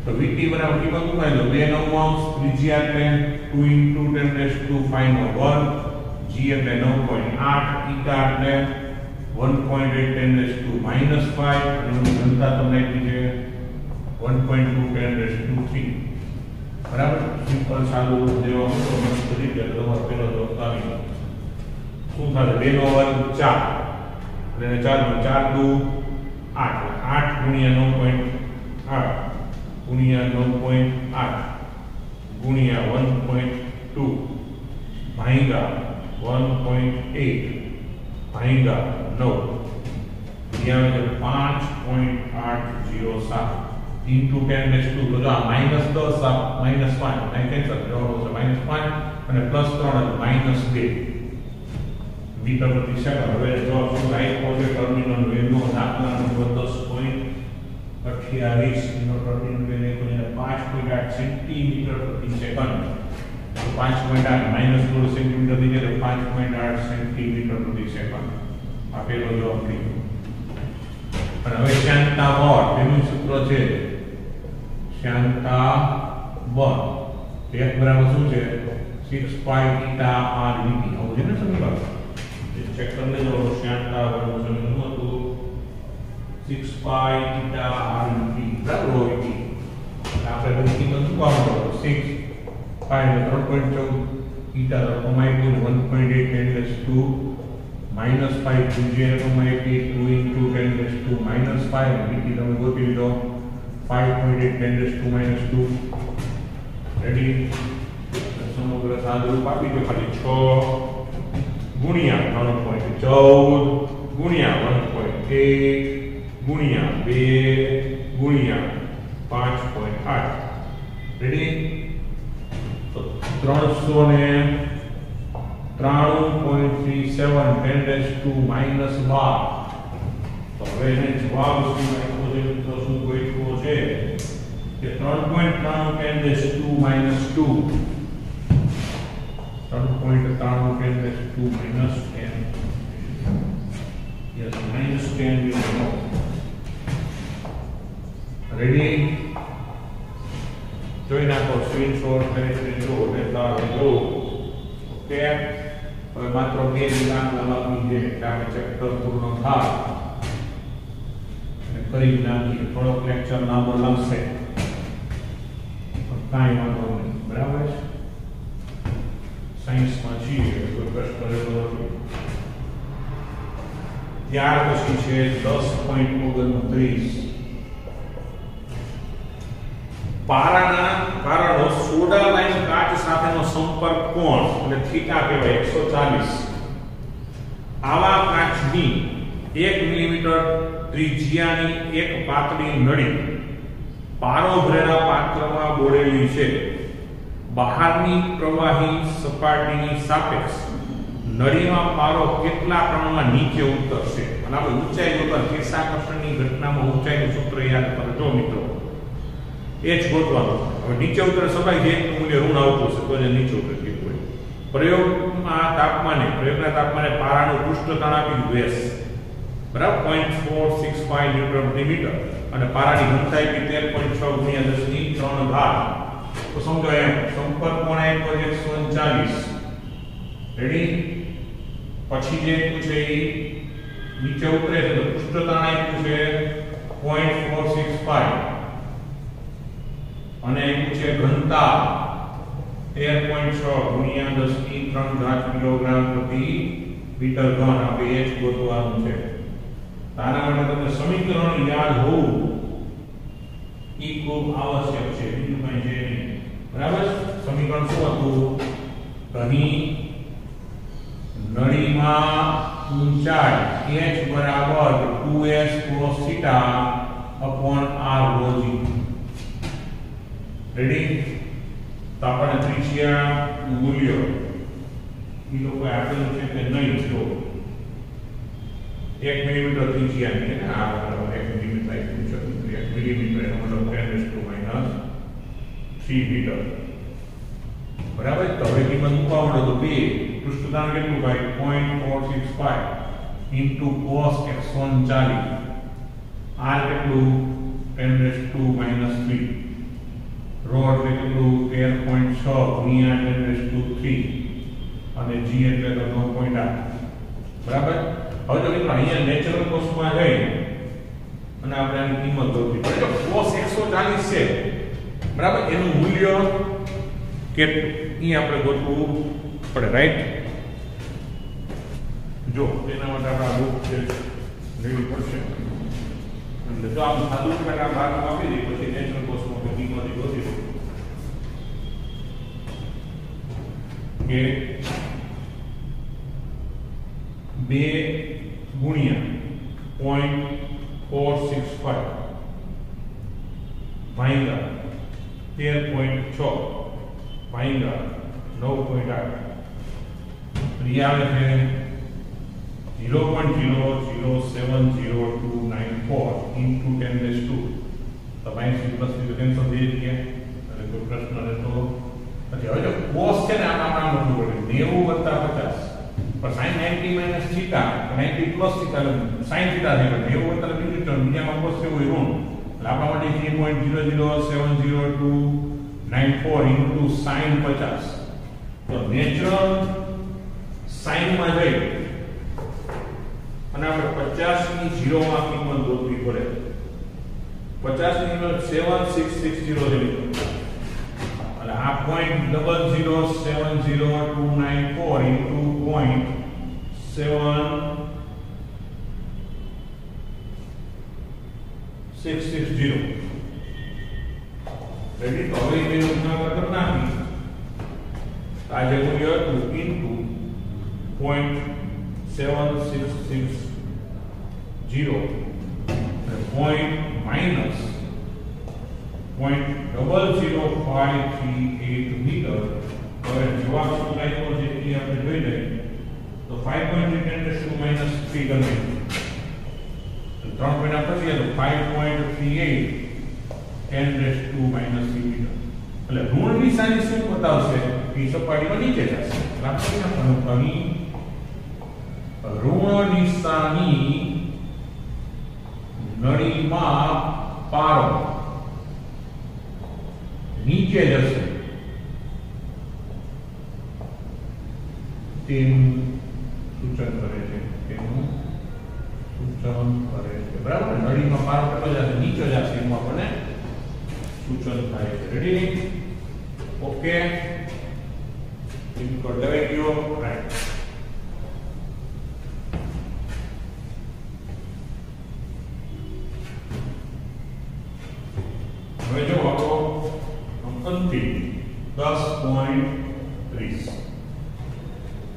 તો vt બરાબર કિંમત મૂકાઈ દો 2/9 ત્રિજ્યા એટલે 2 into 10 raised to 5 નો વર્ગ, g એટલે 9.8, eta એટલે 1.8 10 raised to minus 5 અને એની ઘનતા તમને આપી છે 1.2 10 raised to 3. બરાબર, સિમ્પલ સાદું જેવો હતો મસ્ત રીતે તમારો પેલો જવાબ આવી ગયો. શું થશે? 2 નો વર્ગ 4 અને 4 નો 4 દુ 8 8 ગુણ્યા 9.8 ગુણ્યા 9.8 ગુણ્યા 1.2 ભાગ્યા 1.8 ભાગ્યા 9 અહીંયા છે 5.807 into 10 raised to તો આ -10 -5 અહીં કેન્સલ કરવાનો છે -5 અને +3 -2 મીટર પ્રતિ સેકન્ડ. હવે જો શું રાઈટ છે ટર્મિનલ વેગનો દાખલા નંબર 10.28 નો ટર્મિનલ વેગ એટલે 5.8 સેન્ટીમીટર પ્રતિ સેકન્ડ. તો 5.8 માઈનસ થોડું સેન્ટીમીટર થઈ જાય તો 5.8 સેન્ટીમીટર પ્રતિ સેકન્ડ. આ પેલો જવાબ થઈ ગયો. અને હવે શ્યાનતા બળ એનું સૂત્ર છે શ્યાનતા બળ F બરાબર શું છે 6 pi eta r vt. આવું છે ને સમીકરણ ચેક કરી લેજો. શ્યાનતા બળનું સમીકરણ હતું 6 pi eta r vt બરાબર vt. આપણે બધી કિંમત મૂકવાનું 6 pi એટલે 3.14 eta તો કમાઈ ગયું 1.8 10 raised to -5 ભુજ્યા 2 into 10 raised to -5 બીટી તમે ગોતી લીધો 5.8 10 raised to -2 રેડી સમગ્ર સાદરૂપ આપી દો ખાલી 6 ગુણ્યા 3.14 ગુણ્યા 1.1 ગુણ્યા 2 ગુણ્યા 5.8 રેડી તો 393.37 10 raised to -12 તો હવે એને જવાબ શું આપ્યો છે તો શું ગોઠવો છે કે 3.93 10 raised to -2 3.93 10 raised to -10 yes -10 we know ready જોઈ નાખો સ્ક્રીનશોટ કરી જો એટલા જો ઓકે હવે માત્ર બે વિધાન લખવાની છે એટલે આપણે ચેપ્ટર પૂર્ણ થાય અને કરી નાખીએ થોડોક લેક્ચર લાંબો લાગશે કાંઈ વાંધો નહીં બરાબર છે સાયન્સમાં છીએ કોઈ પ્રશ્ન રહેતો નથી ત્યાર પછી છે 10.29 પારાના કારણો સોડા લાઈન કાચ સાથેનો સંપર્ક કોણ એટલે થીટા કહેવાય 140 આવા કાચની 1 મિલીમીટર ત્રિજ્યાની એક પાતળી નળી પારો ભરેલા પાત્રમાં બોળેલી છે બહારની પ્રવાહી સપાટીની સાપેક્ષ નળીમાં પારો કેટલા પ્રમાણમાં નીચે ઉતરશે અને આપણે ઊંચાઈ જોતા કેશાકર્ષણની ઘટનામાં ઊંચાઈનું સૂત્ર યાદ કરજો મિત્રો એ જ ગોતવાનું હવે નીચે ઉતરે સપાઈ જે મૂલ્ય ઋણ આવતું છે તો જ નીચે ઉતરે કોઈ પ્રયોગના તાપમાને પારાનું પૃષ્ઠ તાણ આપી વ્યાસ બરાબર 0.465 ન્યૂટન પ્રતિ મીટર અને પારાની ઘનતા આપી 13.6 ગુણ્યા 10 ની 3 ઘાત તો સમજો એમ સંપર્ક કોણ આપ્યો 140 રેડી પછી જે પૂછે એ નીચે ઉતરે છે તો પૃષ્ઠ તાણ આપ્યું છે 0.465 અને પૂછે ઘનતા 13.6 ગુણ્યા 10 ની 3 ઘાત કિલોગ્રામ પ્રતિ મીટર ઘન આપણે એ જ ગોતવાનું છે આના માટે તમને સમીકરણ યાદ હોવું ઈ ખૂબ આવશ્યક છે બીજું કંઈ છે નહીં બરાબર સમીકરણ શું હતું ઘની નળીમાં ઊંચાઈ h બરાબર 2s cos θ upon r rho g ready તો આપણે ત્રિજ્યા મૂલ્ય ઈ લોકો આપેલું છે કે નહીં જો 1 મિલીમીટર ત્રિજ્યાની અને આ બરાબર 1 મિલીમીટર આપ્યું છે 1 મિલીમીટર એનો મતલબ 10⁻³ મીટર બરાબર તો હવે કિંમત મૂકવા માંડો તો 2 પૃષ્ઠતાણ કેટલું ભાઈ 0.465 into cos x140 r કેટલું 10⁻³ રો એટલે કેટલું 13.6 ગુણ્યા 10⁻³ અને g એટલે તો 9.8 બરાબર હવે તો મિત્રો અહીંયા નેચરલ કોસ્ટમાં જઈ અને આપણે આની કિંમત ગોતવી પડે તો cos 140 છે બરાબર એનું મૂલ્ય કેટલું ઈ આપણે ગોતવું પડે રાઈટ જો એના માટે આપણે બુક છે લેવી પડશે એટલે જો આમ સાદું પ્રકાર ભાગ આપી દે પછી નેચરલ કોસ્ટમાં તો કિંમત ગોતી કે 2 ગુણ્યા 0.465 ભાગ્યા 13.6 ભાગ્યા 9.8 ઈ આવે છે 0.0070294 into 10⁻². તો માઇનસ પ્લસ ની કેન્સલ થઈ ગયા અને કોઈ પ્રશ્ન રહેતો નથી. હવે જો cos છે ને આમાં લખવું પડે 90 + 50 પણ sin 90 - θ 90 + θ sin θ થાય 90 + બીજું ટર્મ બીજામાં cos છે હોય ઋણ એટલે આપણા માટે 0.0070294 into sin 50 તો નેચરલ sin માં જઈ અને આપણે 50 ની 0 માં કિંમત ગોતવી પડે 50 ની કિંમત 7660 છે અને આ 0.0070294 into 0.7660 7660 રેડી તો હવે મેં ગુણાકાર કરી નાખી આ જે મૂલ્ય હતું ઇન્ટુ 0.7660 અને પોઈન્ટ માઇનસ 0.00538 મીટર હવે જવાબ શું લાગ્યો છે એ આપણે જોઈ લઈએ તો 5.3 10 3 ગમે 3 મહિના પછી તો 5.38 10 3 મીટર એટલે ઋણ નિશાની શું બતાવશે કે સપાટીમાં નીચે જશે લખી નાખવાનું અહીં ઋણ નિશાની નળીમાં પારો નીચે જશે તેનું સૂચન કરે છે બરાબર નળીમાં પારો કેટલો જશે નીચે જશે એમાં આપણને સૂચન થાય છે રેડી ઓકે ઇનકો લેવાઈ ગયો રાઈટ હવે જો આપણો અંતિમ 10.30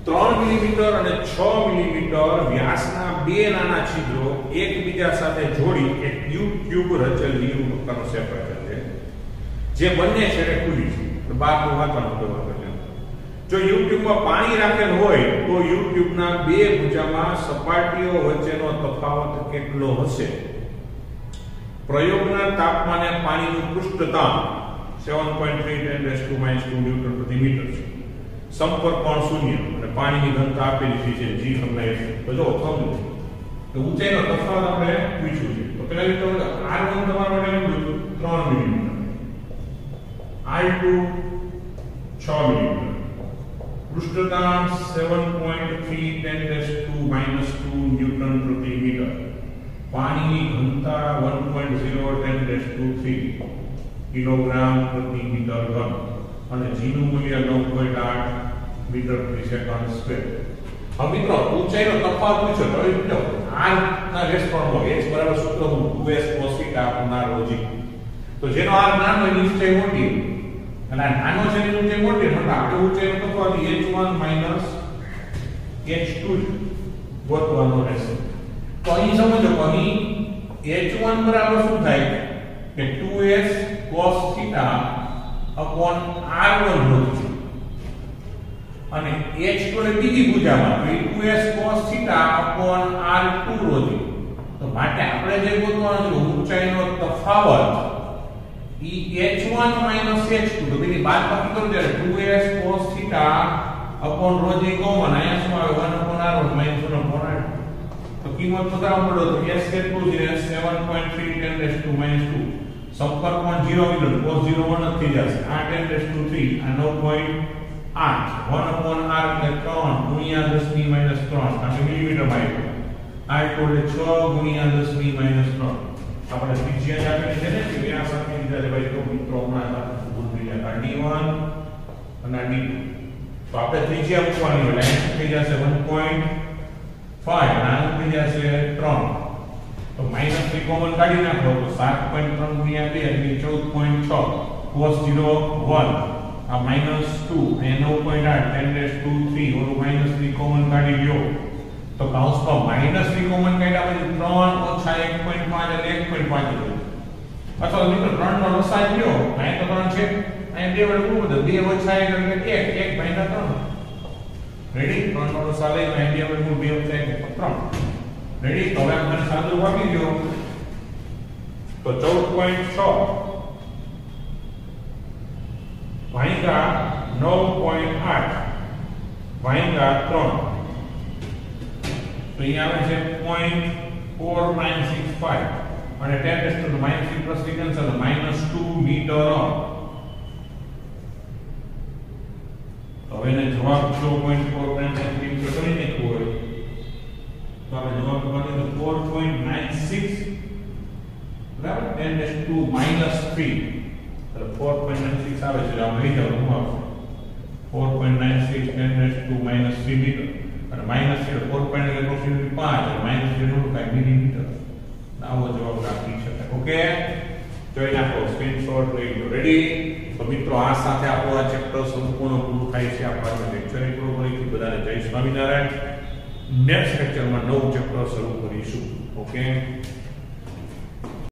3 મિલીમીટર અને 6 મિલીમીટર વ્યાસના બે નાના છિદ્રો એકબીજા સાથે જોડી એક ટ્યુબ રચેલી પ્રકારનો સેપરેટર છે જે બંને છેડે ખુલ્લી છે બહારનું વાતાવરણ પ્રવાહ કરે જો ટ્યુબમાં પાણી રાખેલ હોય તો ટ્યુબના બે ભુજામાં સપાટીઓ વચ્ચેનો તફાવત કેટલો હશે પ્રયોગના તાપમાને પાણીનું પૃષ્ઠતાપ 7.3 10 2 ન્યૂટન પ્રતિ મીટર છે સંપર્ક કોણ શૂન્ય અને પાણીની ઘનતા આપેલી છે G તમને તો જો સમજો તો ઊંચાઈનો તફાવત આપણે પૂછ્યું છે તો પહેલા રીતે R1 તમારા માટે લીધું 3 મિલીમીટર R2 6 મિલીમીટર પૃષ્ઠતાપ 7.3 10 2 ન્યૂટન પ્રતિ મીટર પાણીની ઘનતા 1.0 10 3 કિલોગ્રામ પ્રતિ મીટર ઘન અને G નું મૂલ્ય 9.8 મીટર પ્રતિ સેકન્ડ સ્ક્વેર હવે મિત્રો ઊંચાઈનો તફાવત પૂછ્યો તો મિત્રો r ના રેસ્ટોરન્ટમાં h બરાબર સૂત્ર 2s cos θ ના લોજિક તો જેનો r નાનો એની ઊંચાઈ મોટી અને આ નાનો છે એની ઊંચાઈ મોટી એટલે આપણે ઊંચાઈનો તફાવત h1 h2 ગોતવાનો રહેશે તો અહીં સમજો કે અહીં h1 બરાબર શું થાય કે 2s cos θ upon r1 રોજ અને h2 ને બીજી ભુજામાં તો 2s cos θ upon r2 રોજ તો માટે આપણે જે ગોતવાનો છે ઊંચાઈનો તફાવત ઈ h1 h2 તો બેની બાદબાકી કરો ત્યારે 2s cos θ upon રોજ કોમન અહીંયા શું આવે 1 upon r1 -1 upon r2 તો કિંમત બતાવવા પડો તો s કેટલું છે 7.3 10 2 સંપર્ક કોણ 0 મીટર cos 0 1 થઈ જશે આ 10 3 આ 9.8 1 upon r એટલે 3 ગુણ્યા 10 ની -3 કારણ કે મિલીમીટર માં આવ્યો આ એટલે 6 ગુણ્યા 10 ની -3 આપણે ત્રિજ્યા આપેલી છે ને કે વ્યાસ આપી દીધા છે ભાઈ તો મિત્રો હમણાં ભૂલ થઈ જાય d1 અને d2 તો આપણે ત્રિજ્યા મૂકવાની હોય એટલે થઈ જશે 1.5 અને આ થઈ જશે 3 તો -3 કોમન કાઢી નાખો તો 7.3 ગુણ્યા 2 એટલે 14.6 cos 0 1 આ -2 અને 9.8 10 3 ઓલું -3 કોમન કાઢી લ્યો તો કૌંસમાં -3 કોમન કાઢ્યા પછી 3 - 1.5 એટલે 1.5 અથવા મિત્રો 3 નો લસાઅ લ્યો અહીં તો 3 છે અહીં 2 વડે ગુણો તો 2 - 1 એટલે 1 3 રેડી 3 નો લસાઅ લઈ અહીં 2 વડે ગુણો 2 - 1 3 રેડી તો હવે આપણે સાદું વાપરી દો તો 14.6 ભાંગ્યા 9.8 ભાંગ્યા 3 તો અહીંયા આવે છે 0.4965 અને 10 to the -3 plus 3 cancel -2 metre તો હવે એને જવાબ 0.4963 કરી નાખ્યો હોય તો આપણે જવાબ બને તો 4.96 બરાબર 10 to -3 એટલે 4.96 આવે છે આ લઈ જાવ હું 4.96 10 to -3 મીટર અને માઇનસ છે 4 એટલે એપ્રોક્સિમેટલી 5 અને માઇનસ છે નું કાઈ મિલીમીટર. આવો જવાબ રાખી શકાય. ઓકે, જોઈ નાખો, સ્ક્રીનશોટ લઈ લો. રેડી? તો મિત્રો, આ સાથે આપણું આ ચેપ્ટર સંપૂર્ણ પૂરું થાય છે. આપણું લેક્ચર પૂરું કરીશું. બધાને જય સ્વામિનારાયણ. નેક્સ્ટ લેક્ચરમાં નવું ચેપ્ટર શરૂ કરીશું. ઓકે.